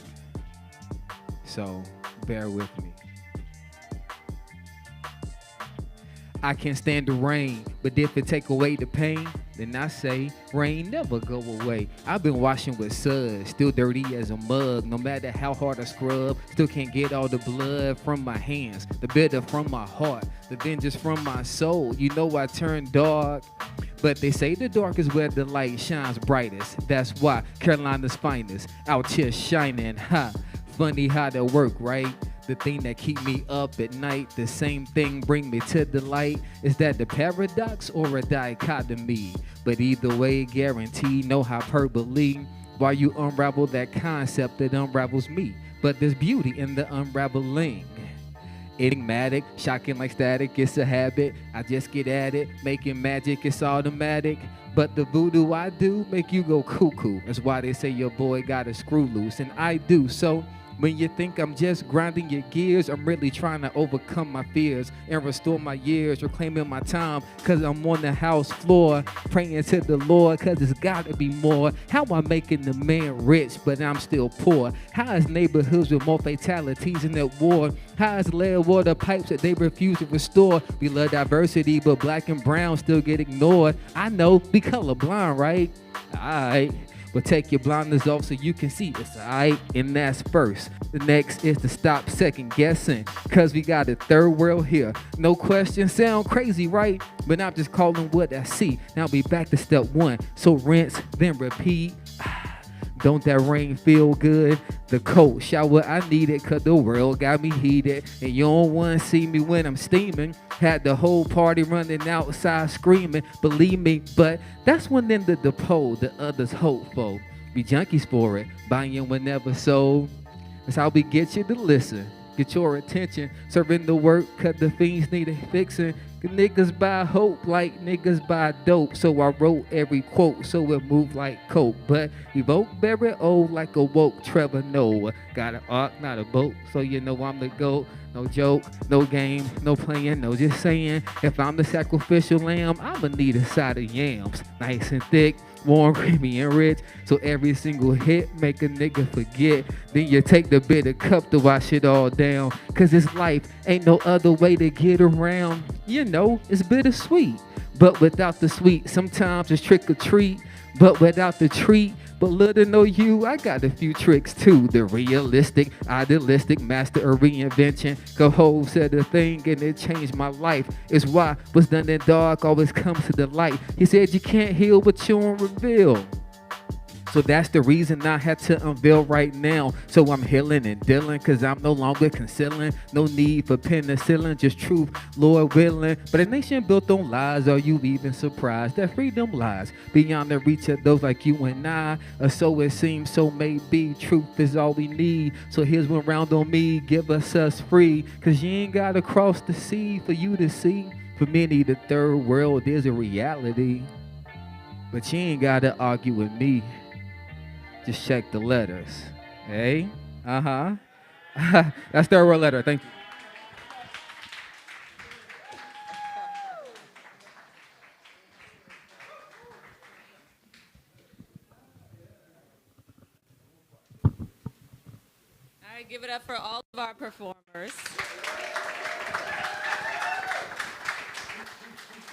So bear with me. I can't stand the rain, but if it take away the pain, then I say rain never go away. I've been washing with suds, still dirty as a mug. No matter how hard I scrub, still can't get all the blood from my hands, the bitter from my heart, the vengeance from my soul. You know I turn dark, but they say the dark is where the light shines brightest. That's why Carolina's finest out here shining. Ha, funny how that work, right? The thing that keep me up at night, the same thing bring me to the light. Is that the paradox or a dichotomy? But either way, guaranteed, no hyperbole. While you unravel that concept, it unravels me. But there's beauty in the unraveling. Enigmatic, shocking like static, it's a habit. I just get at it, making magic, it's automatic. But the voodoo I do make you go cuckoo. That's why they say your boy got a screw loose, and I do. So when you think I'm just grinding your gears, I'm really trying to overcome my fears and restore my years, reclaiming my time, cause I'm on the house floor, praying to the Lord, cause it's gotta be more. How am I making the man rich, but I'm still poor? How is neighborhoods with more fatalities in that war? How is lead water pipes that they refuse to restore? We love diversity, but black and brown still get ignored. I know, we colorblind, right? Alright. But take your blinders off so you can see it's alright, and that's first. The next is to stop second guessing, cause we got a third world here. No question, sound crazy, right? But I'm just calling what I see. Now we back to step one, so rinse, then repeat. Don't that rain feel good? The cold shower, I need it, cause the world got me heated. And you don't wanna see me when I'm steaming. Had the whole party running outside screaming, believe me, but that's when in the depot the others hope for. Be junkies for it, buying whenever sold. That's how we get you to listen, get your attention, serving the work, cause the fiends need a fixing. Niggas buy hope like niggas buy dope. So I wrote every quote so it moved like coke. But evoke very old like a woke Trevor Noah. Got an arc, not a boat, so you know I'm the GOAT. No joke, no game, no playing, no just saying. If I'm the sacrificial lamb, I'ma need a side of yams. Nice and thick, warm, creamy, and rich. So every single hit make a nigga forget. Then you take the bitter cup to wash it all down. Cause it's life, ain't no other way to get around. You know, it's bittersweet. But without the sweet, sometimes it's trick or treat. But without the treat, but little know you, I got a few tricks too. The realistic, idealistic, master of reinvention. Cahoe said a thing and it changed my life. It's why what's done in dark always comes to the light. He said you can't heal what you won't reveal. So that's the reason I had to unveil right now. So I'm healing and dealing, cause I'm no longer concealing. No need for penicillin, just truth, Lord willing. But a nation built on lies, are you even surprised that freedom lies beyond the reach of those like you and I? Or so it seems, so maybe truth is all we need. So here's one round on me, give us free. Cause you ain't gotta cross the sea for you to see. For many, the third world is a reality. But you ain't gotta argue with me. Just check the letters. Hey? Uh-huh. That's third world letter. Thank you. All right, give it up for all of our performers.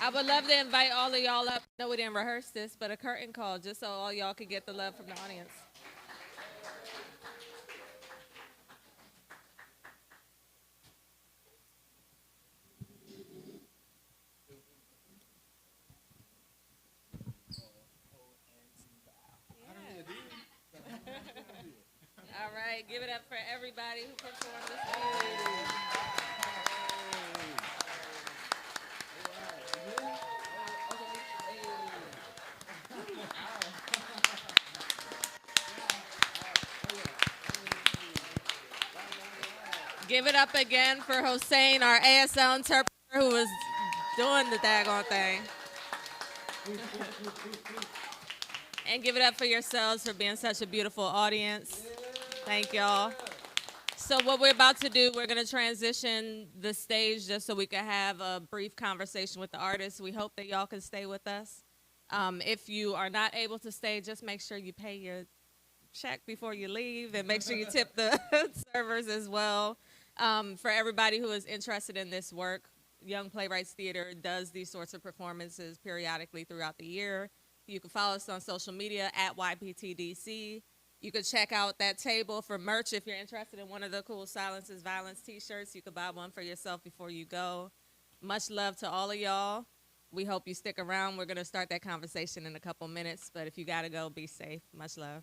I would love to invite all of y'all up. I know we didn't rehearse this, but a curtain call just so all y'all could get the love from the audience. Give it up for everybody who performed this evening. Give it up again for Hossein, our ASL interpreter, who was doing the daggone thing. And give it up for yourselves for being such a beautiful audience. Thank y'all. So what we're about to do, we're going to transition the stage just so we can have a brief conversation with the artists. We hope that y'all can stay with us. If you are not able to stay, just make sure you pay your check before you leave and make sure you tip the servers as well. For everybody who is interested in this work, Young Playwrights Theater does these sorts of performances periodically throughout the year. You can follow us on social media at YPTDC. You can check out that table for merch if you're interested in one of the cool Silence is Violence t-shirts. You can buy one for yourself before you go. Much love to all of y'all. We hope you stick around. We're going to start that conversation in a couple minutes, but if you got to go, be safe. Much love.